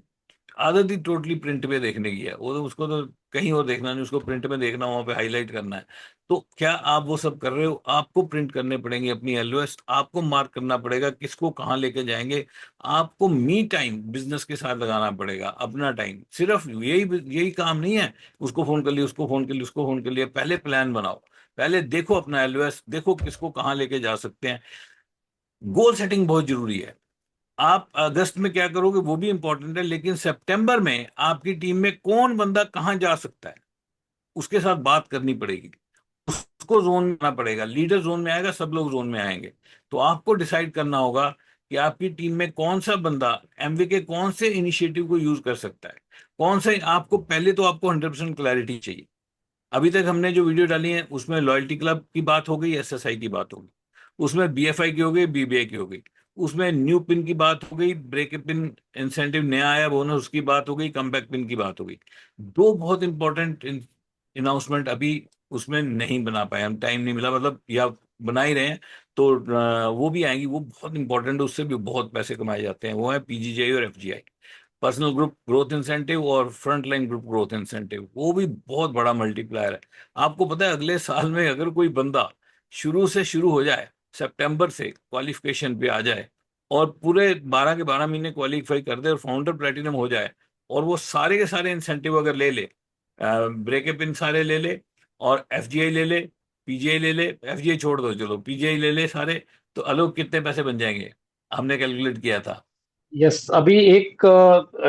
आदत ही टोटली प्रिंट पे देखने की है, वो तो, उसको तो कहीं और देखना नहीं, उसको प्रिंट में देखना, वहां पे हाईलाइट करना है। तो क्या आप वो सब कर रहे हो? आपको प्रिंट करने पड़ेंगे अपनी एलओएस, आपको मार्क करना पड़ेगा किसको कहाँ लेके जाएंगे। आपको मी टाइम बिजनेस के साथ लगाना पड़ेगा, अपना टाइम। सिर्फ यही यही काम नहीं है, उसको फोन कर लिया, उसको फोन कर लिया, उसको फोन कर लिया। पहले प्लान बनाओ, पहले देखो अपना एलओएस, देखो किसको कहाँ लेके जा सकते हैं। गोल सेटिंग बहुत जरूरी है। आप अगस्त में क्या करोगे वो भी इंपॉर्टेंट है, लेकिन सितंबर में आपकी टीम में कौन बंदा कहाँ जा सकता है, उसके साथ बात करनी पड़ेगी। उसको जोन में आना पड़ेगा, लीडर जोन में आएगा, सब लोग जोन में आएंगे। तो आपको डिसाइड करना होगा कि आपकी टीम में कौन सा बंदा एमवी के कौन से इनिशिएटिव को यूज कर सकता है, कौन से। आपको पहले तो आपको 100% क्लैरिटी चाहिए। अभी तक हमने जो वीडियो डाली है उसमें लॉयल्टी क्लब की बात हो गई, एसएसआई की बात हो गई, उसमें बीएफआई की हो गई, बीबीआई की हो गई, उसमें न्यू पिन की बात हो गई, ब्रेक पिन इंसेंटिव नया आया बोनस, उसकी बात हो गई, कम बैक पिन की बात हो गई। दो बहुत इंपॉर्टेंट अनाउंसमेंट अभी उसमें नहीं बना पाए हम, टाइम नहीं मिला, मतलब, या बना ही रहे हैं। तो वो भी आएंगी, वो बहुत इंपॉर्टेंट है, उससे भी बहुत पैसे कमाए जाते हैं। वो है पीजीजीआई और एफजीआई, पर्सनल ग्रुप ग्रोथ इंसेंटिव और front line group growth incentive. वो भी बहुत बड़ा मल्टीप्लायर है। आपको पता है अगले साल में अगर कोई बंदा शुरू से शुरू हो जाए, सितंबर से क्वालिफिकेशन पे आ जाए, और पूरे 12 के 12 महीने क्वालिफाई कर दे और फाउंडर प्लेटिनम हो जाए, और वो सारे के सारे इंसेंटिव अगर ले ले, ब्रेकअप इन सारे ले ले, और एफजीआई ले ले, पीजीआई ले ले, एफजीआई छोड़ दो, चलो पीजीआई ले ले सारे, तो आलोक कितने पैसे बन जाएंगे? हमने कैलकुलेट किया था। यस, अभी एक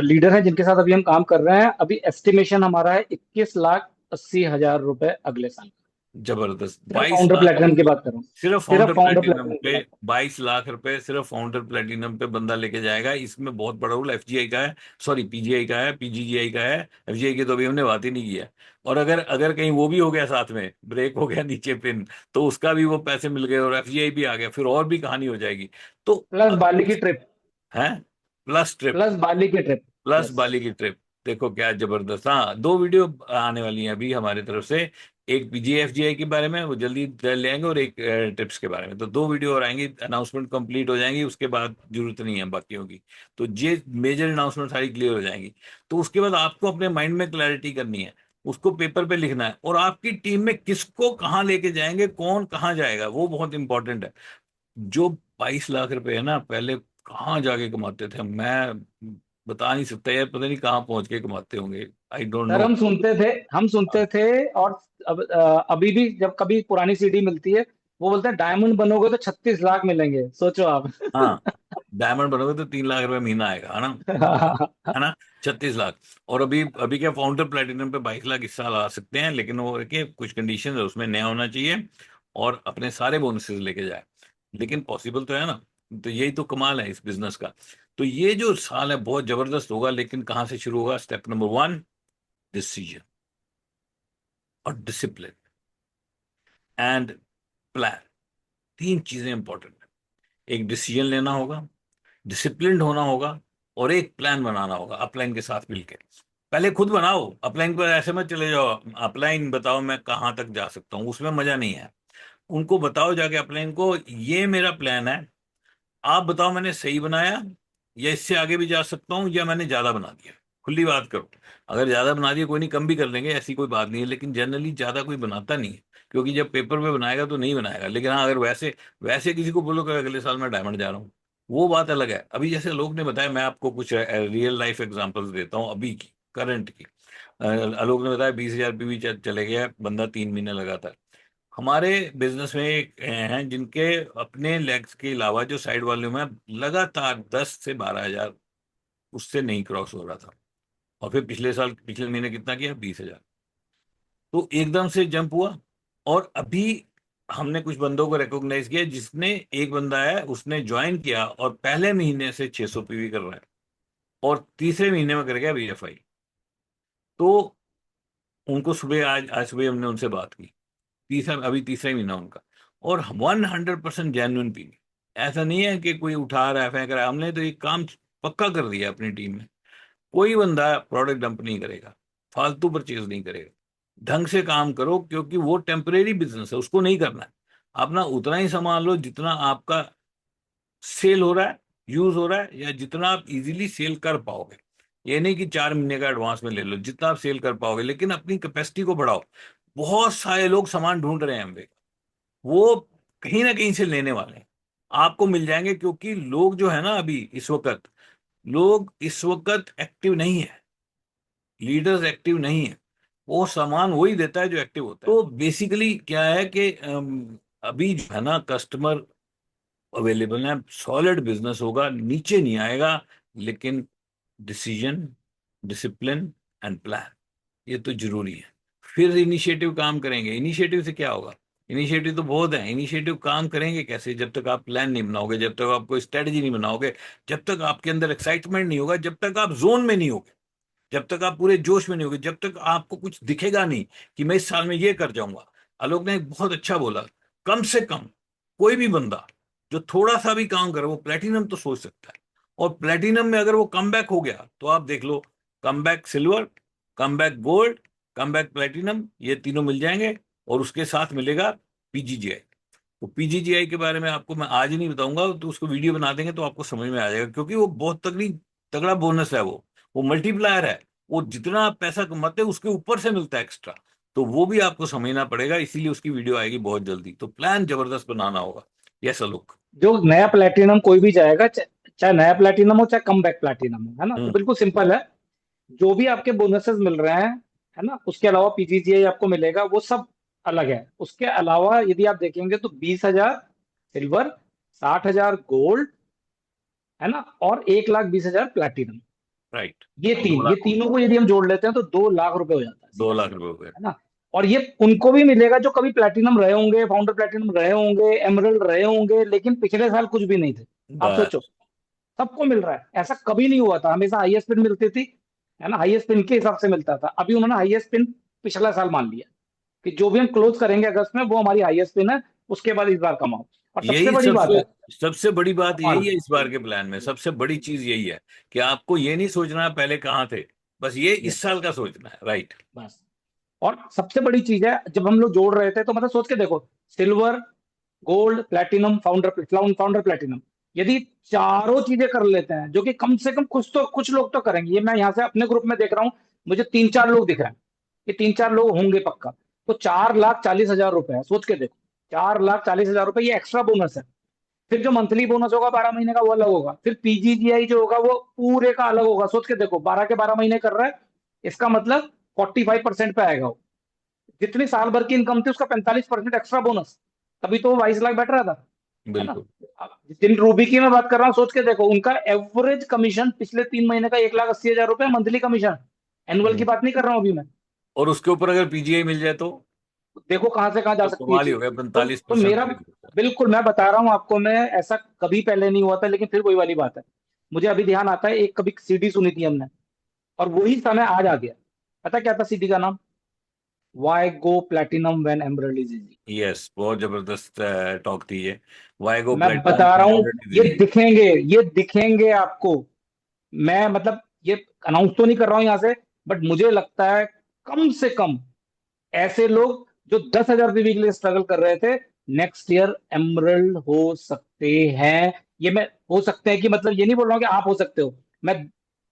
लीडर है जिनके साथ अभी हम काम कर रहे हैं, अभी एस्टिमेशन हमारा है 21,80,000 रुपए अगले साल। जबरदस्त, सिर्फ 22 फाउंडर लाख प्लेटिनम की बात कर रहा हूँ। सिर्फ सिर्फ फाउंडर फाउंडर प्लेटिनम प्लेटिनम की पे। बात। 22 लाख रुपए सिर्फ फाउंडर प्लेटिनम पे बंदा लेके जाएगा। इसमें बहुत बड़ा रोल एफजीआई का है, सॉरी पीजीआई का है, पीजीजीआई का है। एफजीआई की तो अभी हमने बात ही नहीं की है। और अगर अगर कहीं वो भी हो गया, साथ में ब्रेक हो गया नीचे पिन, तो उसका भी वो पैसे मिल गए और एफजीआई भी आ गया, फिर और भी कहानी हो जाएगी। तो प्लस अब बाली की ट्रिप। है, प्लस ट्रिप, प्लस बाली की ट्रिप। Plus yes. बाली की ट्रिप। देखो क्या जबरदस्त। हाँ, दो वीडियो आने वाली हैं अभी हमारी तरफ से। एक पीजीएफजीआई के बारे में, वो जल्दी ले आएंगे, और एक ट्रिप्स के बारे में। तो दो वीडियो और आएंगी, अनाउंसमेंट कंप्लीट हो जाएंगी, उसके बाद जरूरत नहीं है बाकियों की। तो ये मेजर अनाउंसमेंट सारी क्लियर हो जाएंगी। तो उसके बाद आपको अपने माइंड में क्लैरिटी करनी है, उसको पेपर पे लिखना है, और आपकी टीम में किसको कहाँ लेके जाएंगे, कौन कहाँ जाएगा, वो बहुत इंपॉर्टेंट है। जो 22 लाख रुपए है ना, पहले कहाँ जाके कमाते थे, मैं बता नहीं सकता यार, पता नहीं कहाँ पहुंच के कमाते होंगे। I don't sir know. हम सुनते थे और अब अभी भी जब कभी पुरानी सीडी मिलती है, वो बोलते हैं डायमंड बनोगे तो 36 लाख मिलेंगे, सोचो आप। हाँ, डायमंड बनोगे तो 3 लाख रुपए महीना आएगा, है ना? है ना? 36 लाख। और अभी अभी क्या, फाउंडर प्लेटिनम पे 22 लाख इस साल आ सकते हैं, लेकिन वो है कि कुछ कंडीशन है, उसमें नया होना चाहिए और अपने सारे बोनसेस लेके जाए। लेकिन पॉसिबल तो है ना। तो यही तो कमाल है इस बिजनेस का। तो ये जो साल है बहुत जबरदस्त होगा, लेकिन कहाँ से शुरू होगा? स्टेप नंबर 1, डिसीजन और डिसिप्लिन एंड प्लान। तीन चीजें इंपॉर्टेंट है। एक डिसीजन लेना होगा, डिसिप्लिन्ड होना होगा, और एक प्लान बनाना होगा अपलाइन के साथ मिलकर। पहले खुद बनाओ, अपलाइन पर ऐसे मत चले जाओ, अपलाइन बताओ मैं कहाँ तक जा सकता हूँ, उसमें मजा नहीं है। उनको बताओ जाके अपलाइन को, ये मेरा प्लान है, आप बताओ मैंने सही बनाया, या इससे आगे भी जा सकता हूँ, या मैंने ज्यादा बना दिया। खुली बात करो। अगर ज्यादा बना दिया कोई नहीं, कम भी कर लेंगे, ऐसी कोई बात नहीं है, लेकिन जनरली ज्यादा कोई बनाता नहीं है। क्योंकि जब पेपर पे बनाएगा तो नहीं बनाएगा। लेकिन हाँ, अगर वैसे वैसे किसी को बोलो कि अगले साल मैं डायमंड जा रहा हूँ, वो बात अलग है। अभी जैसे लोग ने बताया, मैं आपको कुछ रियल लाइफ एग्जांपल्स देता हूँ अभी की, करंट की। आलोक ने बताया 20,000 पे भी चले गया बंदा 3 महीने लगातार। हमारे बिजनेस में एक हैं जिनके अपने लेग्स के अलावा जो साइड वाले में लगातार 10 से 12 हजार, उससे नहीं क्रॉस हो रहा था। और फिर पिछले साल, पिछले महीने कितना किया? 20,000। तो एकदम से जंप हुआ। और अभी हमने कुछ बंदों को रिकॉग्नाइज किया, जिसने, एक बंदा है उसने ज्वाइन किया और पहले महीने से 600 पीवी कर रहा है, और तीसरे महीने में कर गया बीएफआई। तो उनको सुबह, आज सुबह हमने उनसे बात की। अभी तीसरा ही महीना उनका। और 100% जेन्युइन पीवी। ऐसा नहीं है कि कोई उठा रहा है, फेंक रहा है। हमने तो एक काम पक्का कर दिया अपनी टीम में। कोई बंदा प्रोडक्ट डंप नहीं करेगा, फालतू परचेज नहीं करेगा। ढंग से काम करो, क्योंकि वो टेम्परेरी बिजनेस है, उसको नहीं करना है। अपना उतना ही सामान लो जितना आपका सेल हो रहा है, यूज हो रहा है, या जितना आप इजीली सेल कर पाओगे। ये नहीं कि 4 महीने का एडवांस में ले लो, जितना आप सेल कर पाओगे, लेकिन अपनी कैपेसिटी को बढ़ाओ। बहुत सारे लोग सामान ढूंढ रहे हैं अम्बे, वो कहीं ना कहीं से लेने वाले हैं। आपको मिल जाएंगे, क्योंकि लोग जो है ना, अभी इस वक्त, लोग इस वक्त एक्टिव नहीं है। लीडर्स एक्टिव नहीं है। वो सामान वही देता है जो एक्टिव होता है। तो बेसिकली क्या है कि अभी जो है ना, कस्टमर अवेलेबल है, सॉलिड बिजनेस होगा, नीचे नहीं आएगा। लेकिन डिसीजन, डिसिप्लिन एंड प्लान, ये तो जरूरी है। फिर इनिशिएटिव काम करेंगे। इनिशिएटिव से क्या होगा? इनिशिएटिव तो बहुत है। इनिशिएटिव काम करेंगे कैसे? जब तक आप प्लान नहीं बनाओगे, जब तक आप कोई स्ट्रेटजी नहीं बनाओगे, जब तक आपके अंदर एक्साइटमेंट नहीं होगा, जब तक आप जोन में नहीं होगे, जब तक आप पूरे जोश में नहीं होगे, जब तक आपको कुछ दिखेगा नहीं कि मैं इस साल में ये कर जाऊंगा। आलोक ने एक बहुत अच्छा बोला, कम से कम कोई भी बंदा जो थोड़ा सा भी काम करे, वो प्लेटिनम तो सोच सकता है। और प्लेटिनम में अगर वो कम बैक हो गया, तो आप देख लो, come back silver, come back gold, come back platinum, ये तीनों मिल जाएंगे। और उसके साथ मिलेगा पीजीजीआई। तो पीजीजीआई के बारे में आपको मैं आज ही नहीं बताऊंगा, तो उसको वीडियो बना देंगे तो आपको समझ में आ जाएगा, क्योंकि वो बहुत तगड़ी, तगड़ा बोनस है वो मल्टीप्लायर है। वो जितना आप पैसा कमाते हैं उसके ऊपर से मिलता है एक्स्ट्रा। तो वो भी आपको समझना पड़ेगा, इसीलिए उसकी वीडियो आएगी बहुत जल्दी। तो प्लान जबरदस्त बनाना होगा। यस आलोक। जो नया प्लेटिनम कोई भी जाएगा, चाहे नया प्लेटिनम हो चाहे कम बैक प्लेटिनम हो, है ना, तो हम्म। बिल्कुल सिंपल है। जो भी आपके बोनसेस मिल रहे हैं, है ना। उसके अलावा पीजीजीआई आपको मिलेगा, वो सब अलग है। उसके अलावा यदि आप देखेंगे तो 20,000 सिल्वर, 60,000 गोल्ड, है ना, और 1,20,000 प्लेटिनम। राइट। ये दो तीन, ये लाख हो तीनों को यदि हम जोड़ लेते हैं तो 2 लाख रुपए हो जाता है दो सीधा लाख सीधा, रुपए हो गए। है ना। और ये उनको भी मिलेगा जो कभी प्लेटिनम रहे होंगे, फाउंडर प्लेटिनम रहे होंगे, एमरल्ड रहे होंगे, लेकिन पिछले साल कुछ भी नहीं थे। आप सोचो, बस सबको मिल रहा है। ऐसा कभी नहीं हुआ था, हमेशा हाईएस्ट पिन मिलती थी, है ना, हाईएस्ट पिन के हिसाब से मिलता था। अभी उन्होंने हाईएस्ट पिन पिछला साल मान लिया कि जो भी हम क्लोज करेंगे अगस्त में वो हमारी हाईएस्ट पिन है, उसके बाद इस बार कमाओ। और सबसे यही बड़ी बात सबसे है, सबसे बड़ी बात यही कमाल। है इस बार के प्लान में, सबसे बड़ी चीज यही है कि आपको ये नहीं सोचना है पहले कहाँ थे, बस ये इस यस, साल का सोचना है। राइट। बस। और सबसे बड़ी चीज है, जब हम लोग जोड़ रहे थे तो मतलब सोच के देखो, silver, gold, platinum, founder platinum, यदि चारों चीजें कर लेते हैं, जो कि कम से कम कुछ लोग तो करेंगे, ये मैं यहाँ से अपने ग्रुप में देख रहा हूँ, मुझे 3-4 लोग दिख रहे हैं, ये 3-4 लोग होंगे पक्का। तो 4,40,000 रुपए है, सोच के देखो, 4,40,000 रुपए ये एक्स्ट्रा बोनस है। फिर जो मंथली बोनस होगा 12 महीने का वो अलग होगा, फिर पीजीजीआई जो होगा वो पूरे का अलग होगा। सोच के देखो, 12 के 12 महीने कर रहा है, इसका मतलब 45% पे आएगा वो। जितनी साल भर की इनकम थी उसका 45% एक्स्ट्रा बोनस, तभी तो वो 22 लाख बैठ रहा था, है ना। बिल्कुल। अब जिन रूबी की मैं बात कर रहा हूँ, सोच के देखो, उनका एवरेज कमीशन पिछले 3 महीने का 1,80,000 रुपए मंथली कमीशन। एनुअल की हम्म। बात नहीं कर रहा हूँ अभी मैं। और उसके ऊपर अगर पीजीआई मिल जाए देखो कहां से कहां जा तो सकती है कमाल ही चीज। हो गया, तो 45% मेरा, तक ही होता है। बिल्कुल मैं बता रहा हूँ आपको, मैं ऐसा कभी पहले नहीं हुआ था, लेकिन फिर वही वाली बात है। मुझे अभी ध्यान आता है, एक कभी सीडी सुनी थी हमने, और वही समय आज आ गया। पता क्या था सीडी का नाम? Why go platinum when emerald is easy. Yes, बहुत जबरदस्त टॉक थी ये। वाईगो मैं प्लेटिनम बता रहा हूँ, ये इजी। दिखेंगे, ये दिखेंगे आपको। मैं मतलब ये अनाउंस तो नहीं कर रहा हूँ यहाँ से, बट मुझे लगता है कम से कम ऐसे लोग जो 10,000 रुपये के लिए स्ट्रगल कर रहे थे, नेक्स्ट ईयर एमरल्ड हो सकते हैं। ये मैं, हो सकते हैं कि मतलब ये नहीं बोल रहा हूँ कि आप हो सकते हो, मैं,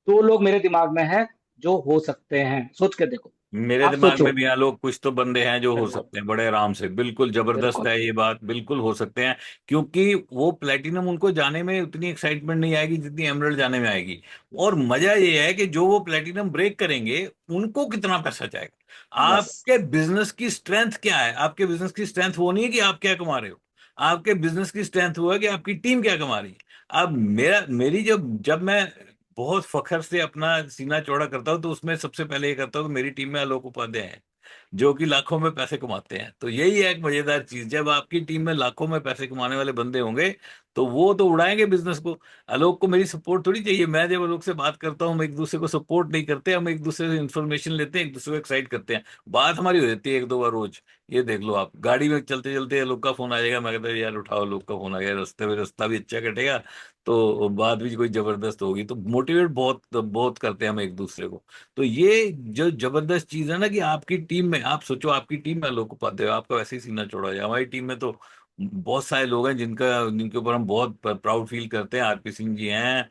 2 लोग मेरे दिमाग में हैं जो हो सकते हैं, सोच के देखो। मेरे आप दिमाग सोचो। में भी यहाँ लोग कुछ तो बंदे हैं जो हो बिल्कुल, सकते हैं बड़े आराम से, बिल्कुल जबरदस्त बिल्कुल। है ये बात, बिल्कुल हो सकते हैं। क्योंकि वो प्लेटिनम उनको जाने में उतनी एक्साइटमेंट नहीं आएगी जितनी एमरल्ड जाने में आएगी। और मजा ये है कि जो वो प्लेटिनम ब्रेक करेंगे उनको कितना पैसा जाएगा। यस, आपके बिजनेस की स्ट्रेंथ क्या है? आपके बिजनेस की स्ट्रेंथ वो नहीं है कि आप क्या कमा रहे हो, आपके बिजनेस की स्ट्रेंथ वो है कि आपकी टीम क्या कमा रही है। अब मेरी जब जब मैं बहुत फखर से अपना सीना चौड़ा करता हूँ तो उसमें सबसे पहले ये करता हूँ कि मेरी टीम में आलोक उपाध्याय हैं जो कि लाखों में पैसे कमाते हैं। तो यही है एक मजेदार चीज, जब आपकी टीम में लाखों में पैसे कमाने वाले बंदे होंगे तो वो तो उड़ाएंगे बिजनेस को। आलोक को मेरी सपोर्ट थोड़ी चाहिए। मैं जब आलोक से बात करता हूँ हम एक दूसरे को सपोर्ट नहीं करते, हम एक दूसरे से इन्फॉर्मेशन लेते हैं, एक दूसरे को एक्साइट करते हैं। बात हमारी हो जाती है एक दो बार रोज। ये देख लो, आप गाड़ी में चलते चलते आलोक का फोन आ जाएगा, मैं कहता हूँ यार उठाओ, आलोक का फोन आ गया, रास्ते में रास्ता भी अच्छा कटेगा तो बात भी कोई जबरदस्त होगी। तो मोटिवेट बहुत बहुत करते हैं हम एक दूसरे को। तो ये जो जबरदस्त चीज है ना कि आपकी टीम में, आप सोचो आपकी टीम में आलोक उपाध्याय हो, आपका वैसे ही सीना चौड़ा हो जाए। हमारी टीम में तो बहुत सारे लोग हैं जिनके ऊपर हम बहुत प्राउड फील करते हैं। आरपी सिंह जी हैं,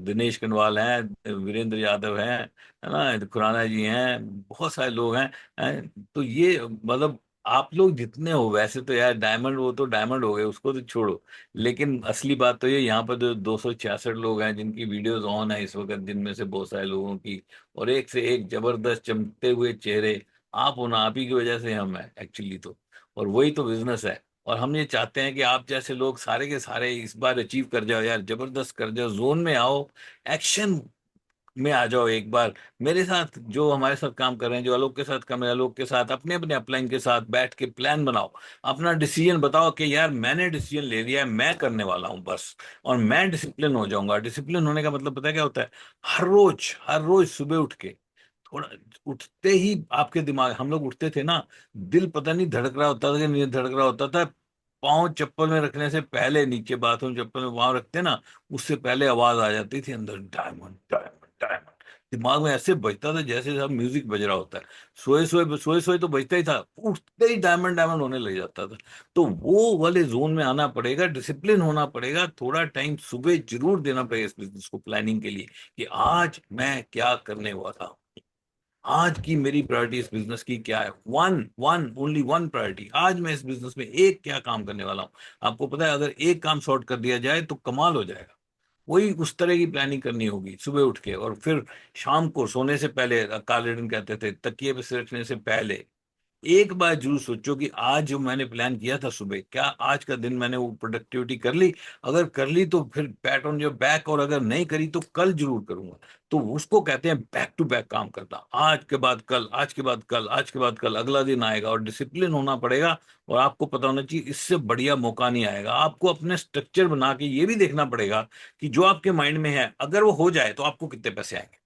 दिनेश कनवाल हैं, वीरेंद्र यादव हैं, है ना, खुराना जी हैं, बहुत सारे लोग हैं। तो ये मतलब आप लोग जितने हो, वैसे तो यार डायमंड, वो तो डायमंड हो गए, उसको तो छोड़ो। लेकिन असली बात तो ये, यहाँ पर जो 266 लोग हैं जिनकी वीडियोस ऑन है इस वक्त, जिनमें से बहुत सारे लोगों की, और एक से एक जबरदस्त चमकते हुए चेहरे, आप हो ना, आप ही की वजह से हम हैं एक्चुअली तो। और वही तो बिजनेस है। और हम ये चाहते हैं कि आप जैसे लोग सारे के सारे इस बार अचीव कर जाओ यार, जबरदस्त कर जाओ, जोन में आओ, एक्शन में आ जाओ एक बार। मेरे साथ जो हमारे साथ काम कर रहे हैं, जो आलोक के साथ काम है, आलोक के साथ अपने अपने अपलाइन के साथ बैठ के प्लान बनाओ, अपना डिसीजन बताओ कि यार मैंने डिसीजन ले लिया है, मैं करने वाला हूं बस। और मैं डिसिप्लिन हो जाऊंगा। डिसिप्लिन होने का मतलब पता है क्या होता है? हर रोज सुबह उठ के थोड़ा, उठते ही आपके दिमाग, हम लोग उठते थे ना, दिल पता नहीं धड़क रहा होता था कि नहीं धड़क रहा होता था, पाँव चप्पल में रखने से पहले, नीचे बाथरूम चप्पल में पाँव रखते ना, उससे पहले आवाज आ जाती थी अंदर, डायमंड डायमंड डायमंड। दिमाग में ऐसे बजता था जैसे सब म्यूजिक बज रहा होता है। सोए सोए तो बजता ही था, उठते ही डायमंड डायमंड होने लग जाता था। तो वो वाले जोन में आना पड़ेगा, डिसिप्लिन होना पड़ेगा, थोड़ा टाइम सुबह जरूर देना पड़ेगा इस बिजनेस को प्लानिंग के लिए कि आज मैं क्या करने वाला हूं। आज की मेरी प्रायोरिटी इस बिजनेस की क्या है? One one only one priority, आज मैं इस बिजनेस में एक क्या काम करने वाला हूँ। आपको पता है अगर एक काम सॉर्ट कर दिया जाए तो कमाल हो जाएगा। वही उस तरह की प्लानिंग करनी होगी सुबह उठ के। और फिर शाम को सोने से पहले, काले दिन कहते थे, तकिए पे सिर रखने से पहले एक बार जरूर सोचो कि आज जो मैंने प्लान किया था सुबह, क्या आज का दिन मैंने वो प्रोडक्टिविटी कर ली? अगर कर ली तो फिर पैट ऑन योर बैक, और अगर नहीं करी तो कल जरूर करूंगा। तो उसको कहते हैं बैक टू बैक काम करना। आज के बाद कल, आज के बाद कल, आज के बाद कल, अगला दिन आएगा, और डिसिप्लिन होना पड़ेगा। और आपको पता होना चाहिए इससे बढ़िया मौका नहीं आएगा। आपको अपने स्ट्रक्चर बना के ये भी देखना पड़ेगा कि जो आपके माइंड में है, अगर वो हो जाए तो आपको कितने पैसे आएंगे।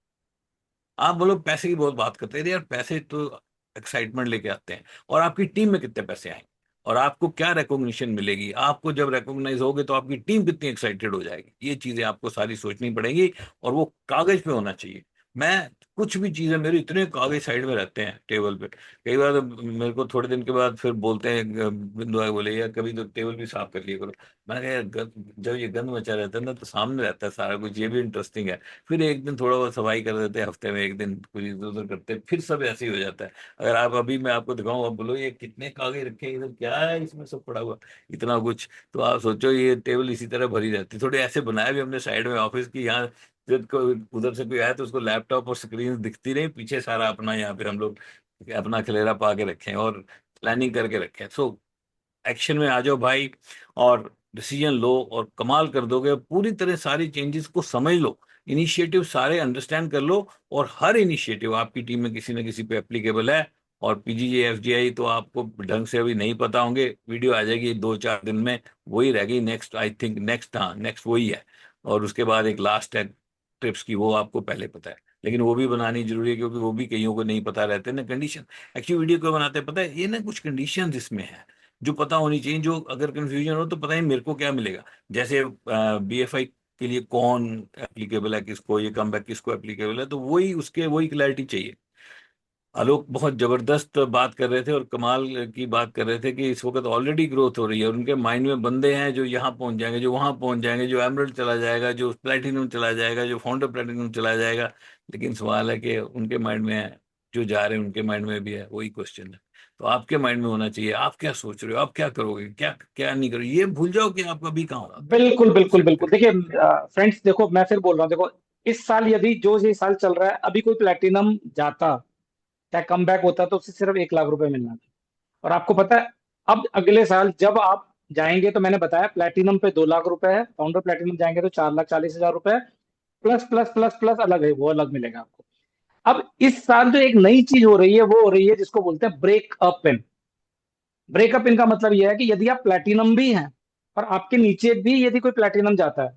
आप बोलो पैसे की बहुत बात करते हैं यार, पैसे तो एक्साइटमेंट लेके आते हैं। और आपकी टीम में कितने पैसे आएंगे, और आपको क्या रिकॉग्निशन मिलेगी? आपको जब रिकॉग्नाइज होगे तो आपकी टीम कितनी एक्साइटेड हो जाएगी। ये चीजें आपको सारी सोचनी पड़ेंगी, और वो कागज पे होना चाहिए। मैं कुछ भी चीजें, मेरे इतने कागज साइड में रहते हैं टेबल पे। कई बार तो मेरे को थोड़े दिन के बाद फिर बोलते हैं, बिंदु भाई बोले यार कभी तो टेबल भी साफ कर लिया करो। मैंने कहा यार, जब ये गंद मचा रहता है ना तो सामने रहता है सारा कुछ, ये भी इंटरेस्टिंग है। फिर एक दिन थोड़ा बहुत सफाई कर देते हैं, हफ्ते में एक दिन कुछ इधर उधर करते हैं, फिर सब ऐसे ही हो जाता है। अगर आप अभी मैं आपको दिखाऊं, आप बोलो ये कितने कागज रखे हैं इधर, क्या है इसमें सब पड़ा हुआ, इतना कुछ। तो आप सोचो ये टेबल इसी तरह भरी रहती। थोड़े ऐसे बनाए भी हमने साइड में ऑफिस की, यहाँ जब कोई उधर से कोई आया तो उसको लैपटॉप और स्क्रीन दिखती नहीं, पीछे सारा अपना, यहाँ पे हम लोग अपना खलेरा पा के रखे हैं और प्लानिंग करके रखे हैं। सो एक्शन में आ जाओ भाई, और डिसीजन लो, और कमाल कर दोगे। पूरी तरह सारी चेंजेस को समझ लो, इनिशिएटिव सारे अंडरस्टैंड कर लो, और हर इनिशिएटिव आपकी टीम में किसी न किसी पे एप्लीकेबल है। और पीजीजे एफजीआई तो आपको ढंग से अभी नहीं पता होंगे, वीडियो आ जाएगी 2-4 दिन में, वही रहेगी नेक्स्ट, आई थिंक नेक्स्ट, हाँ नेक्स्ट वही है। और उसके बाद एक लास्ट है ट्रिप्स की, वो आपको पहले पता है, लेकिन वो भी बनानी जरूरी है, क्योंकि वो भी कईयों को नहीं पता रहते ना कंडीशन। एक्चुअली वीडियो क्यों बनाते हैं पता है? ये ना कुछ कंडीशन इसमें है जो पता होनी चाहिए, जो अगर कंफ्यूजन हो तो पता है मेरे को क्या मिलेगा। जैसे बीएफआई के लिए कौन एप्लीकेबल है, किसको ये कम बैक, किसको एप्लीकेबल है, तो वही उसके वही क्लैरिटी चाहिए। आलोक बहुत जबरदस्त बात कर रहे थे और कमाल की बात कर रहे थे कि इस वक्त ऑलरेडी ग्रोथ हो रही है, और उनके माइंड में बंदे हैं जो यहाँ पहुंच जाएंगे, जो वहां पहुंच जाएंगे, जो एमरल्ड चला जाएगा, जो प्लेटिनम चला जाएगा, जो फाउंडर प्लेटिनम चला जाएगा। लेकिन सवाल है कि उनके माइंड में है, जो जा रहे हैं उनके माइंड में भी है, वही क्वेश्चन है। तो आपके माइंड में होना चाहिए आप क्या सोच रहे हो, आप क्या करोगे, क्या क्या नहीं करोगे। ये भूल जाओ कि आप अभी कहाँ हो। बिल्कुल बिल्कुल सेट बिल्कुल। करो। देखिए फ्रेंड्स, देखो मैं फिर बोल रहा हूँ, देखो इस साल यदि जो ये साल चल रहा है, अभी कोई प्लेटिनम जाता, चाहे कम बैक होता, तो उससे सिर्फ 1 लाख रुपए मिलना था। और आपको पता है, अब अगले साल जब आप जाएंगे, तो मैंने बताया प्लेटिनम पे 2 लाख रुपए है, फाउंडर प्लेटिनम जाएंगे तो 4,40,000 रुपए, प्लस प्लस प्लस प्लस अलग है, वो अलग मिलेगा आपको। अब इस साल जो एक नई चीज हो रही है, वो हो रही है जिसको बोलते हैं ब्रेकअप इन। ब्रेकअप इन का मतलब यह है कि यदि आप प्लेटिनम भी हैं, और आपके नीचे भी यदि कोई प्लेटिनम जाता है,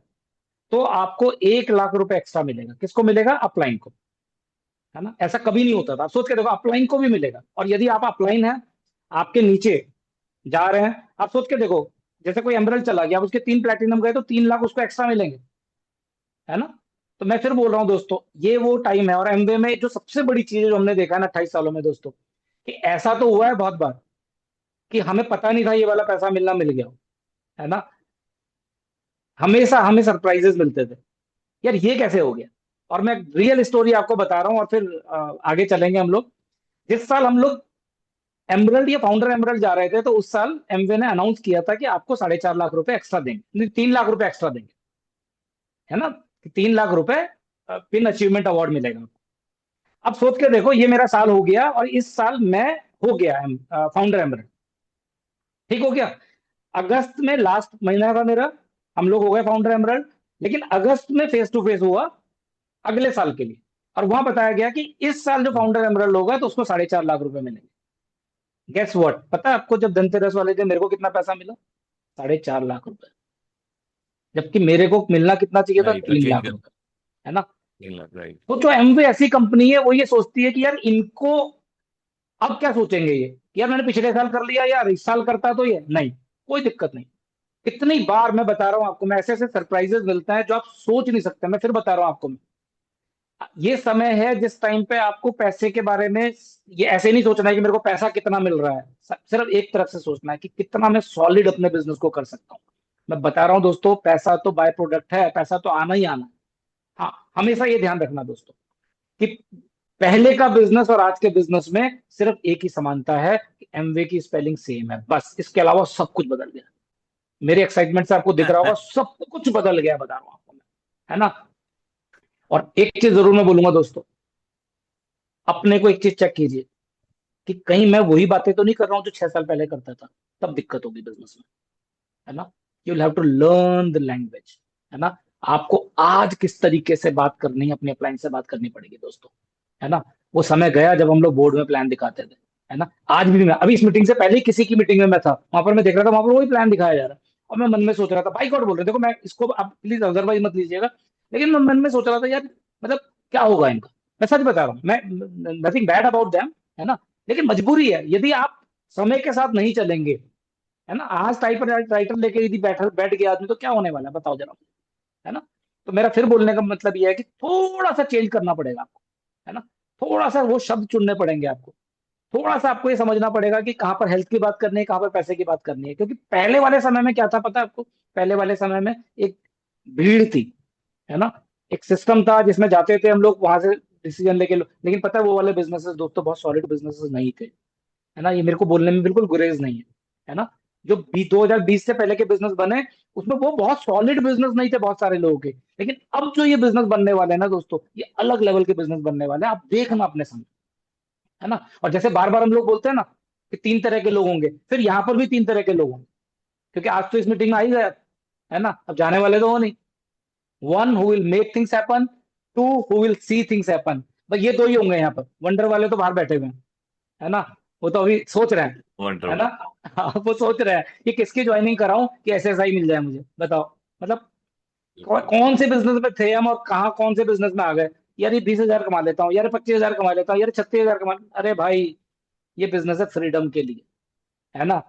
तो आपको 1 लाख रुपए एक्स्ट्रा मिलेगा। किसको मिलेगा? अपलाइन को। है ना? ऐसा कभी नहीं होता था। आप सोच के देखो, अपलाइन को भी मिलेगा। और यदि आप अपलाइन है, आपके नीचे जा रहे हैं, आप सोच के देखो, जैसे कोई एमरल्ड चला गया, अब उसके 3 प्लेटिनम गए, तो 3 लाख उसको एक्स्ट्रा मिलेंगे। है ना? तो मैं फिर बोल रहा हूँ दोस्तों, ये वो टाइम है। और एमवे में जो सबसे बड़ी चीज है जो हमने देखा है ना 28 सालों में दोस्तों, कि ऐसा तो हुआ है बहुत बार कि हमें पता नहीं था ये वाला पैसा मिलना, मिल गया हो। है ना? हमेशा हमें सरप्राइजेस मिलते थे, यार ये कैसे हो गया। और मैं रियल स्टोरी आपको बता रहा हूँ, और फिर आगे चलेंगे हम लोग। जिस साल हम लोग एमरल्ड या फाउंडर एमरल्ड जा रहे थे, तो उस साल एमवे ने अनाउंस किया था कि आपको 4.5 लाख रुपए एक्स्ट्रा देंगे, 3 लाख रुपए एक्स्ट्रा देंगे। है ना? 3 लाख रुपए पिन अचीवमेंट अवार्ड मिलेगा। अब सोच के देखो, ये मेरा साल हो गया, और इस साल मैं हो गया फाउंडर एमरल्ड। ठीक हो गया। अगस्त में लास्ट महीना था मेरा, हम लोग हो गए फाउंडर एमरल्ड। लेकिन अगस्त में फेस टू फेस हुआ अगले साल के लिए, और वहां बताया गया कि इस साल जो फाउंडर एमरल्ड होगा तो उसको 4.5 लाख रुपए मिलेंगे। गेस व्हाट, पता है आपको, जब धनतेरस वाले दिन मेरे को कितना पैसा मिला? 4.5 लाख रुपए। जबकि मेरे को मिलना कितना चाहिए था? नहीं तो तीन चेंज लाख कर। रुपए है ना? 3 लाख, राइट। तो जो एमवे ऐसी कंपनी है, वो ये सोचती है कि यार इनको, अब क्या सोचेंगे ये कि यार मैंने पिछले साल कर लिया, यार इस साल करता तो ये नहीं, कोई दिक्कत नहीं। इतनी बार मैं बता रहा हूं आपको, मैं ऐसे ऐसे सरप्राइजेस मिलता है जो आप सोच नहीं सकते। मैं फिर बता रहा हूं आपको, ये समय है जिस टाइम पे आपको पैसे के बारे में ये ऐसे नहीं सोचना है कि मेरे को पैसा कितना मिल रहा है। सिर्फ एक तरफ से सोचना है कि कितना मैं सॉलिड अपने बिजनेस को कर सकता हूँ। मैं बता रहा हूँ दोस्तों, पैसा तो बाय प्रोडक्ट है, पैसा तो आना ही आना है। हाँ, हमेशा ये ध्यान रखना दोस्तों, कि पहले का बिजनेस और आज के बिजनेस में सिर्फ एक ही समानता है कि एमवे की स्पेलिंग सेम है, बस। इसके अलावा सब कुछ बदल गया। मेरे एक्साइटमेंट से आपको दिख रहा होगा, सब कुछ बदल गया, बता रहा हूँ आपको मैं। है ना। और एक चीज जरूर मैं बोलूंगा दोस्तों, अपने को एक चीज चेक कीजिए कि कहीं मैं वही बातें तो नहीं कर रहा हूँ जो 6 साल पहले करता था, तब दिक्कत होगी बिजनेस में, है ना। You will have to learn the language, है ना। आपको आज किस तरीके से बात करनी है, अपने अपलाइन से बात करनी पड़ेगी दोस्तों, है ना। वो समय गया जब हम लोग बोर्ड में प्लान दिखाते थे, है ना। आज भी मैं अभी इस मीटिंग से पहले ही किसी की मीटिंग में मैं था, वहां पर मैं देख रहा था, वहां पर वही प्लान दिखाया जा रहा है। और मैं मन में सोच रहा था, भाई गॉड बोल रहे देखो, मैं इसको आप प्लीज अदरवाइज मत लीजिएगा, लेकिन मैं मन में सोच रहा था यार, मतलब क्या होगा इनका। मैं सच बता रहा हूँ, मैं नथिंग बैड अबाउट देम, है ना। लेकिन मजबूरी है, यदि आप समय के साथ नहीं चलेंगे, है ना। आज टाइपर राइटर लेके यदि बैठ गया आदमी, तो क्या होने वाला है बताओ जरा, है ना। तो मेरा फिर बोलने का मतलब यह है कि थोड़ा सा चेंज करना पड़ेगा आपको, है ना। थोड़ा सा वो शब्द चुनने पड़ेंगे आपको, थोड़ा सा आपको ये समझना पड़ेगा कि कहाँ पर हेल्थ की बात करनी है, कहाँ पर पैसे की बात करनी है। क्योंकि पहले वाले समय में क्या था पता है आपको, पहले वाले समय में एक भीड़ थी, है ना। एक सिस्टम था जिसमें जाते थे हम लोग, वहां से डिसीजन लेके लेकिन पता है वो वाले बिजनेसेस दोस्तों बहुत सॉलिड बिजनेसेस नहीं थे, है ना। ये मेरे को बोलने में बिल्कुल गुरेज नहीं है ना। जो 2020 से पहले के बिजनेस बने, उसमें वो बहुत सॉलिड बिजनेस नहीं थे बहुत सारे लोगों के। लेकिन अब जो ये बिजनेस बनने वाले हैं ना दोस्तों, ये अलग लेवल के बिजनेस बनने वाले हैं, आप देखना अपने सामने, है ना। और जैसे बार बार हम लोग बोलते हैं ना कि 3 तरह के लोग होंगे, फिर यहाँ पर भी 3 तरह के लोग होंगे। क्योंकि आज तो इस मीटिंग में आ ही गया, है ना। अब जाने वाले तो हो नहीं। One who will make things happen, two who will see things happen. बस ये दो ही होंगे यहाँ पर, वंडर वाले तो बाहर बैठे हुए हैं, है ना। वो तो अभी सोच रहे हैं, है ना। वंडरफुल। हाँ, वो सोच रहे हैं कि किसकी ज्वाइनिंग कराऊं कि एसएसआई मिल जाए मुझे, बताओ। मतलब कौन से बिजनेस में थे हम और कहाँ कौन से बिजनेस में आ गए। यार ये 20,000 कमा लेता हूँ, यार 25,000 कमा लेता हूँ, यार 36,000 कमा। अरे भाई, ये बिजनेस है फ्रीडम के लिए, है ना।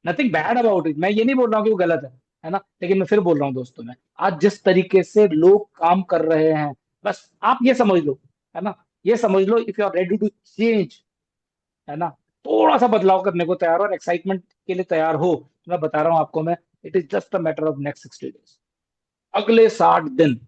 नथिंग बैड अबाउट इट, मैं ये नहीं बोल रहा हूँ कि वो गलत है ना। लेकिन मैं फिर बोल रहा हूँ दोस्तों, मैं आज जिस तरीके से लोग काम कर रहे हैं, बस आप ये समझ लो, है ना। ये समझ लो, if you are ready to change, है ना, थोड़ा सा बदलाव करने को तैयार हो और एक्साइटमेंट के लिए तैयार हो, तो मैं बता रहा हूँ आपको मैं, it is just a matter of next 60 days, अगले 60 दिन,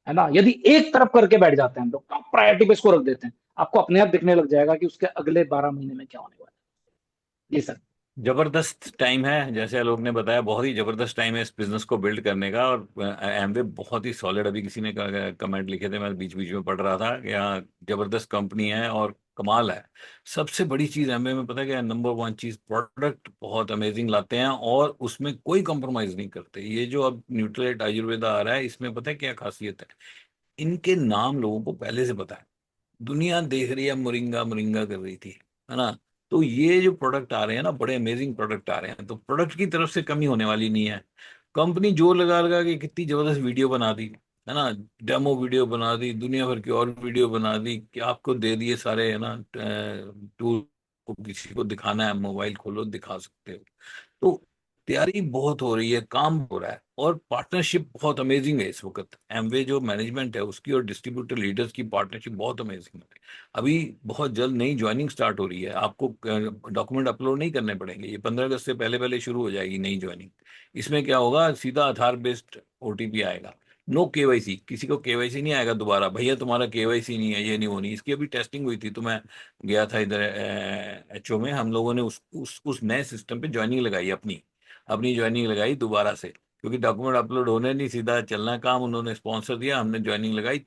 है ना। यदि एक तरफ करके बैठ जाते हैं हम लोग, टॉप प्रायोरिटी पे इसको रख देते हैं, आपको अपने आप दिखने लग जाएगा कि उसके अगले 12 महीने में क्या होने वाला है। जी सर। जबरदस्त टाइम है, जैसे आलोक ने बताया, बहुत ही जबरदस्त टाइम है इस बिजनेस को बिल्ड करने का। और एमवे बहुत ही सॉलिड, अभी किसी ने कमेंट लिखे थे, मैं बीच बीच में पढ़ रहा था कि हाँ, जबरदस्त कंपनी है और कमाल है। सबसे बड़ी चीज एमवे में पता है क्या है? नंबर वन चीज, प्रोडक्ट बहुत अमेजिंग लाते हैं और उसमें कोई कंप्रोमाइज नहीं करते। ये जो अब न्यूट्रिलाइट आयुर्वेदा आ रहा है, इसमें पता है क्या खासियत है? इनके नाम लोगों को पहले से पता है, दुनिया देख रही है, मोरिंगा मोरिंगा कर रही थी, है ना। तो ये जो प्रोडक्ट आ रहे हैं ना, बड़े अमेजिंग प्रोडक्ट आ रहे हैं, तो प्रोडक्ट की तरफ से कमी होने वाली नहीं है। कंपनी जोर लगा लगा के कितनी जबरदस्त वीडियो बना दी, है ना। डेमो वीडियो बना दी, दुनिया भर की और वीडियो बना दी कि आपको दे दिए सारे, है ना, टूल को किसी को दिखाना है, मोबाइल खोलो दिखा सकते हो। तो तैयारी बहुत हो रही है, काम हो रहा है, और पार्टनरशिप बहुत अमेजिंग है इस वक्त। एमवे जो मैनेजमेंट है उसकी और डिस्ट्रीब्यूटर लीडर्स की पार्टनरशिप बहुत अमेजिंग है। अभी बहुत जल्द नई ज्वाइनिंग स्टार्ट हो रही है, आपको डॉक्यूमेंट अपलोड नहीं करने पड़ेंगे, ये 15 अगस्त से पहले पहले शुरू हो जाएगी नई ज्वाइनिंग। इसमें क्या होगा, सीधा आधार बेस्ड ओटीपी आएगा। नो केवाईसी, किसी को केवाईसी नहीं आएगा दोबारा, भैया तुम्हारा केवाईसी नहीं है, ये नहीं होनी। इसकी अभी टेस्टिंग हुई थी, तो मैं गया था इधर एचओ में, हम लोगों ने उस नए सिस्टम पे ज्वाइनिंग लगाई, अपनी अपनी ज्वाइनिंग लगाई दोबारा से, क्योंकि डॉक्यूमेंट अपलोड होने नहीं, सीधा चलना काम। उन्होंने स्पॉन्सर दिया, हमने ज्वाइनिंग लगाई,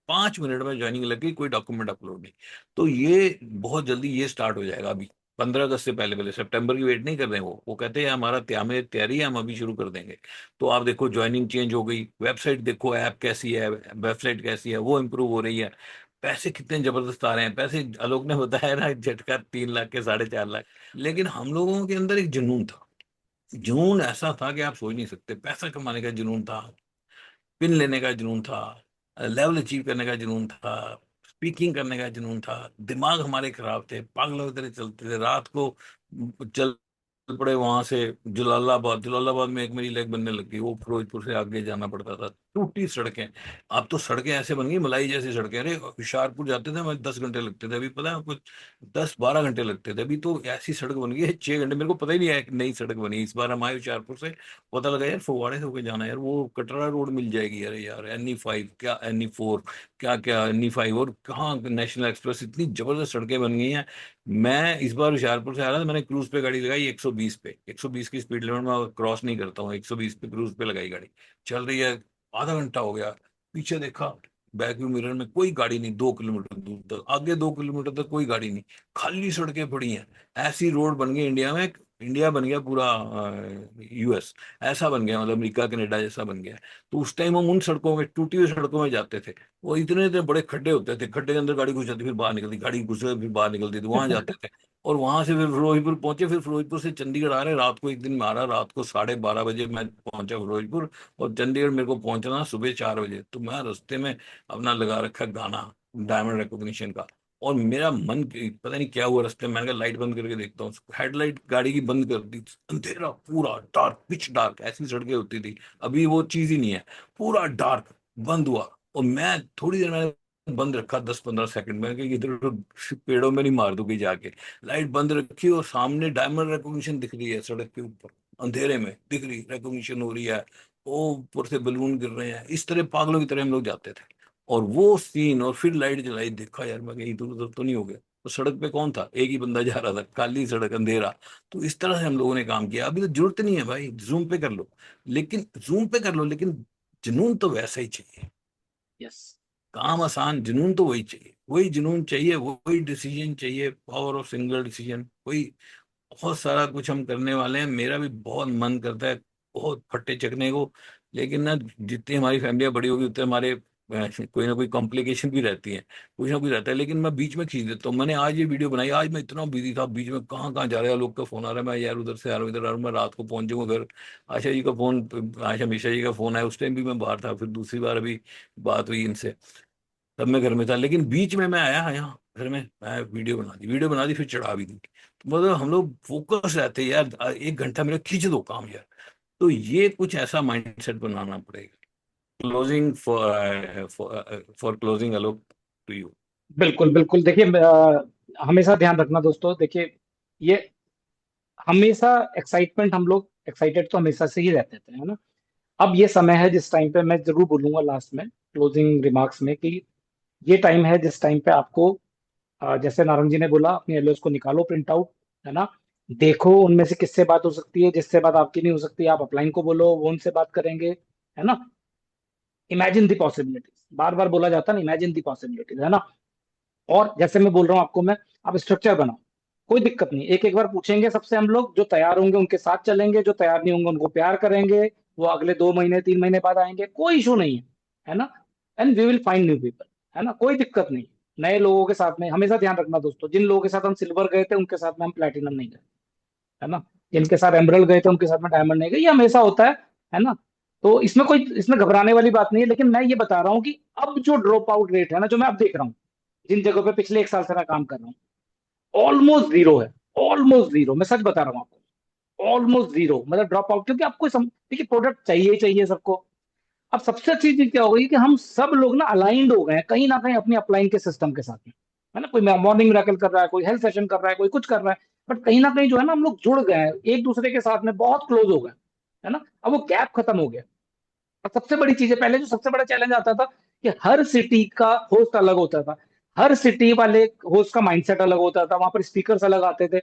5 मिनट में ज्वाइनिंग लग गई, कोई डॉक्यूमेंट अपलोड नहीं। तो ये बहुत जल्दी ये स्टार्ट हो जाएगा अभी, 15 अगस्त से पहले पहले। सितंबर की वेट नहीं कर रहे हैं, वो कहते हैं हमारा हमें तैयारी है, हम अभी शुरू कर देंगे। तो आप देखो, ज्वाइनिंग चेंज हो गई, वेबसाइट देखो, ऐप कैसी है, वेबसाइट कैसी है, वो इम्प्रूव हो रही है। पैसे कितने जबरदस्त आ रहे हैं, पैसे आलोक ने बताया ना, झटका 3 लाख के 4.5 लाख। लेकिन हम लोगों के अंदर एक जुनून था, जुनून ऐसा था कि आप सोच नहीं सकते। पैसा कमाने का जुनून था, पिन लेने का जुनून था, लेवल अचीव करने का जुनून था, स्पीकिंग करने का जुनून था। दिमाग हमारे खराब थे, पागलों की तरह चलते थे रात को। चल पड़े वहां से जलालाबाद, जलालाबाद में एक मेरी लेग बनने लग गई, वो फिरोजपुर से आगे जाना पड़ता था, टूटी सड़कें। अब तो सड़कें ऐसे बन गई मलाई जैसी सड़कें। अरे होशियारपुर जाते थे, मैं 10 घंटे लगते थे, अभी पता है आपको 10-12 घंटे लगते थे। अभी तो ऐसी सड़क बन गई है 6 घंटे, मेरे को पता ही नहीं है कि नई सड़क बनी। इस बार हम आए होशियारपुर से, पता लगा यार फगवाड़े से होके जाना है यार, वो कटरा रोड मिल जाएगी। अरे यार, NE5 क्या, NE4 क्या, क्या NE5, और कहाँ नेशनल एक्सप्रेस, इतनी जबरदस्त सड़कें बन गई हैं। मैं इस बार होशियारपुर से आ रहा था, मैंने क्रूज पे गाड़ी लगाई 120 पे, 120 की स्पीड लिमिट में क्रॉस नहीं करता हूँ, 120 पे क्रूज पे लगाई गाड़ी, चल रही है। आधा घंटा हो गया, पीछे देखा, बैक व्यू मिरर में कोई गाड़ी नहीं, 2 किलोमीटर दूर तक, आगे 2 किलोमीटर तक कोई गाड़ी नहीं, खाली सड़कें पड़ी हैं। ऐसी रोड बन गई इंडिया में, इंडिया बन गया पूरा यूएस, ऐसा बन गया, मतलब अमेरिका कनाडा जैसा बन गया। तो उस टाइम हम उन सड़कों में, टूटी हुई सड़कों में जाते थे। वो इतने इतने बड़े खड्डे होते थे, खड्डे के अंदर गाड़ी घुस जाती, फिर बाहर निकलती, गाड़ी घुस जाती, फिर बाहर निकलती थी, वहां जाते थे। और वहां से फिर फिरोजपुर पहुंचे, फिर फिरोजपुर से चंडीगढ़ आ रहे, रात को एक दिन में आ रहा, रात को 12:30 बजे मैं पहुंचा फिरोजपुर। और चंडीगढ़ मेरे को पहुंचना सुबह 4 बजे। तो मैं रास्ते में अपना लगा रखा गाना डायमंड रिकॉग्निशन का। और मेरा मन पता नहीं क्या हुआ रास्ते में, मैंने कहा लाइट बंद करके देखता हूँ, हेडलाइट गाड़ी की बंद कर दी, अंधेरा पूरा डार्क, पिच डार्क, ऐसी सड़कें होती थी, अभी वो चीज ही नहीं है, पूरा डार्क। बंद हुआ, और मैं थोड़ी देर मैंने बंद रखा, 10-15 सेकंड में, कि इधर उधर पेड़ों में नहीं मार दूंगी जाके। लाइट बंद रखी, और सामने डायमंड रिकॉग्निशन दिख रही है सड़क के ऊपर, अंधेरे में दिख रही, रिकॉग्निशन हो रही है। वो ऊपर से बलून गिर रहे हैं, इस तरह पागलों की तरह हम लोग जाते थे। और वो सीन, और फिर लाइट जलाई, देखा यार मैं कहीं इधर उधर तो नहीं हो गया। तो सड़क पे कौन था, एक ही बंदा जा रहा था, खाली सड़क, अंधेरा। तो इस तरह से हम लोगों ने काम किया। अभी तो जरूरत नहीं है भाई, जूम पे कर लो, लेकिन जूम पे कर लो, लेकिन जुनून तो वैसा ही चाहिए। यस। काम यस। आसान, जुनून तो वही चाहिए, वही जुनून चाहिए, वही डिसीजन चाहिए, पावर ऑफ सिंगल डिसीजन वही। बहुत सारा कुछ हम करने वाले हैं, मेरा भी बहुत मन करता है बहुत फट्टे चकने को। लेकिन ना, जितनी हमारी फैमिलियां बड़ी होगी उतने हमारे कोई ना कोई कॉम्प्लिकेशन भी रहती है, कुछ ना कुछ रहता है। लेकिन मैं बीच में खींच देता हूँ। मैंने आज ये वीडियो बनाई, आज मैं इतना बिजी था, बीच में कहाँ कहाँ जा रहा है, लोग का फोन आ रहा है, मैं यार उधर से आ रहा हूँ, इधर आ रहा हूँ, मैं रात को पहुंच जाऊंगा घर। आशा जी का फोन, आशा मिश्रा जी का फोन आया, उस टाइम भी मैं बाहर था, फिर दूसरी बार अभी बात हुई इनसे, तब मैं घर में था। लेकिन बीच में मैं आया यहाँ घर में, मैं वीडियो बना दी, फिर चढ़ा भी दी। तो मतलब हम लोग फोकस रहते हैं यार, 1 घंटा मेरा खींच दो काम यार। तो ये कुछ ऐसा माइंडसेट बनाना पड़ेगा। Closing for closing, Alok, to you. बिल्कुल बिल्कुल, देखिए हमेशा ध्यान रखना दोस्तों, देखिए ये हमेशा एक्साइटमेंट, हम लोग एक्साइटेड तो हमेशा से ही रहते थे, है ना। अब ये समय है जिस टाइम पे मैं जरूर बोलूंगा लास्ट में क्लोजिंग रिमार्क्स में कि ये टाइम है जिस टाइम पे आपको जैसे नारंग जी ने बोला, अपनी एलओएस को निकालो प्रिंट आउट, है ना। देखो उनमें से किससे बात हो सकती है, जिससे बात आपकी नहीं हो सकती आप अपलाइन को बोलो, वो उनसे बात करेंगे, है ना। इमेजिन दी पॉसिबिलिटीज, बार बार बोला जाता है ना, इमेजिन दी पॉसिबिलिटीज, है ना। और जैसे मैं बोल रहा हूँ आपको मैं, आप स्ट्रक्चर बनाओ, कोई दिक्कत नहीं, एक एक बार पूछेंगे सबसे हम लोग, जो तैयार होंगे उनके साथ चलेंगे, जो तैयार नहीं होंगे उनको प्यार करेंगे, वो अगले 2 महीने 3 महीने बाद आएंगे, कोई इशू नहीं है ना। And we will find new people, है ना, कोई दिक्कत नहीं। नए लोगों के साथ में हमेशा ध्यान रखना दोस्तों, जिन लोगों के साथ हम सिल्वर गए थे उनके साथ में हम प्लेटिनम नहीं गए, है ना। जिनके साथ एमरल्ड गए थे उनके साथ में डायमंड नहीं गए, ये हमेशा होता है ना। तो इसमें घबराने वाली बात नहीं है, लेकिन मैं ये बता रहा हूँ कि अब जो ड्रॉप आउट रेट है ना, जो मैं अब देख रहा हूँ, जिन जगहों पे पिछले 1 साल से मैं काम कर रहा हूँ, ऑलमोस्ट जीरो है। ऑलमोस्ट जीरो, मैं सच बता रहा हूँ आपको, ऑलमोस्ट जीरो, मतलब ड्रॉप आउट। क्योंकि आपको देखिए प्रोडक्ट चाहिए ही चाहिए सबको। अब सबसे अच्छी चीज क्या हो गई कि हम सब लोग ना अलाइंड हो गए हैं कहीं ना कहीं अपनी अपलाइन के सिस्टम के साथ में, है ना। कोई मॉर्निंग मिरेकल कर रहा है, कोई हेल्थ सेशन कर रहा है, कोई कुछ कर रहा है, बट कहीं ना कहीं जो है ना हम लोग जुड़ गए हैं एक दूसरे के साथ में, बहुत क्लोज हो गए, है ना। अब वो गैप खत्म हो गया। और सबसे बड़ी चीज है, पहले जो सबसे बड़ा चैलेंज आता था कि हर सिटी का होस्ट अलग होता था, हर सिटी वाले होस्ट का माइंडसेट अलग होता था, वहां पर स्पीकर्स अलग आते थे।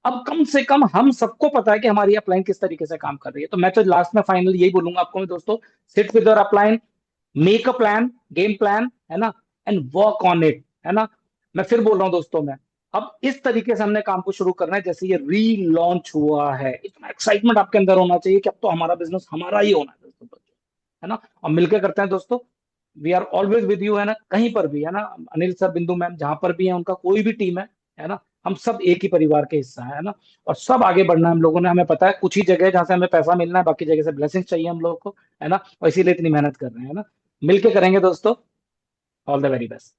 अब कम से कम हम सबको पता है कि हमारी अपलाइन किस तरीके से काम कर रही है। तो मैं तो लास्ट में फाइनल यही बोलूंगा आपको मैं दोस्तों, sit with your upline, make a plan, game plan, है ना, एंड वर्क ऑन इट, है ना। मैं फिर बोल रहा हूँ दोस्तों, मैं अब इस तरीके से हमने काम को शुरू करना है जैसे ये री लॉन्च हुआ है, इतना एक्साइटमेंट आपके अंदर होना चाहिए कि अब तो हमारा बिजनेस हमारा ही होना है दोस्तों, है ना। और मिलकर करते हैं दोस्तों। We are always with you, है ना, कहीं पर भी, है ना। अनिल सर, बिंदु मैम, जहां पर भी है, उनका कोई भी टीम है ना, हम सब एक ही परिवार के हिस्सा है ना। और सब आगे बढ़ना है हम लोगों ने, हमें पता है कुछ ही जगह है जहां से हमें पैसा मिलना है, बाकी जगह से ब्लेसिंग चाहिए हम लोगों को, है ना। और इसीलिए इतनी मेहनत कर रहे हैं, है ना। मिलके करेंगे दोस्तों। All the very best.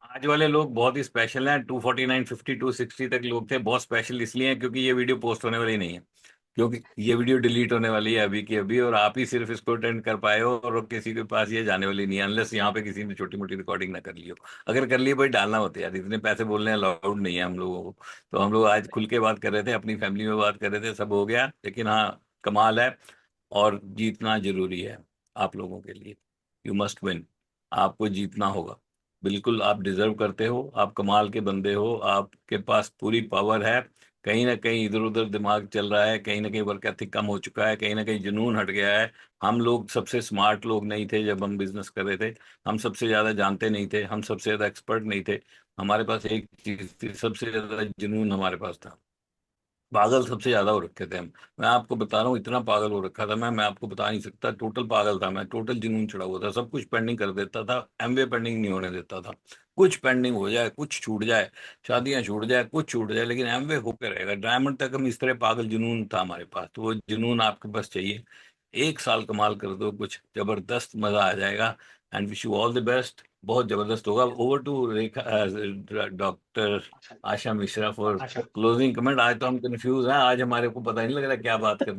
आज वाले लोग बहुत ही स्पेशल हैं, 249, 50, 260 तक लोग थे, बहुत स्पेशल इसलिए हैं क्योंकि ये वीडियो पोस्ट होने वाली नहीं है, क्योंकि ये वीडियो डिलीट होने वाली है अभी की अभी, और आप ही सिर्फ इसको अटेंड कर पाए हो, और किसी के पास ये जाने वाली नहीं है, अनलेस यहाँ पे किसी ने छोटी मोटी रिकॉर्डिंग ना कर ली हो। अगर कर ली भाई डालना होता है यार, इतने पैसे बोलने अलाउड नहीं है हम लोगों को। तो हम लोग आज खुल के बात कर रहे थे, अपनी फैमिली में बात कर रहे थे, सब हो गया। लेकिन हाँ, कमाल है, और जीतना जरूरी है आप लोगों के लिए। यू मस्ट विन, आपको जीतना होगा। बिल्कुल आप डिजर्व करते हो, आप कमाल के बंदे हो, आपके पास पूरी पावर है। कहीं ना कहीं इधर उधर दिमाग चल रहा है, कहीं ना कहीं वर्क एथिक कम हो चुका है, कहीं ना कहीं जुनून हट गया है। हम लोग सबसे स्मार्ट लोग नहीं थे जब हम बिजनेस कर रहे थे। हम सबसे ज्यादा जानते नहीं थे, हम सबसे ज्यादा एक्सपर्ट नहीं थे। हमारे पास एक चीज थी, सबसे ज्यादा जुनून हमारे पास था। पागल सबसे ज्यादा हो रखे थे हम। मैं आपको बता रहा हूँ, इतना पागल हो रखा था मैं आपको बता नहीं सकता। टोटल पागल था मैं, टोटल जुनून चढ़ा हुआ था, सब कुछ पेंडिंग कर देता था, एमवे पेंडिंग नहीं होने देता था। कुछ पेंडिंग हो जाए, कुछ छूट जाए, शादियां छूट जाए, कुछ छूट जाए, लेकिन एमवे होकर रहेगा डायमंड तक। हम इस तरह पागल जुनून था हमारे पास। तो वो जुनून आपके पास चाहिए। एक साल कमाल कर दो, कुछ जबरदस्त मजा आ जाएगा। And wish you all the best. बहुत जबरदस्त होगा। ओवर टू रेखा, डॉक्टर अच्छा। आशा मिश्रा फॉर अच्छा। Closing comment. आज तो हम कंफ्यूज हैं, आज हमारे को पता ही नहीं लग रहा क्या बात करनी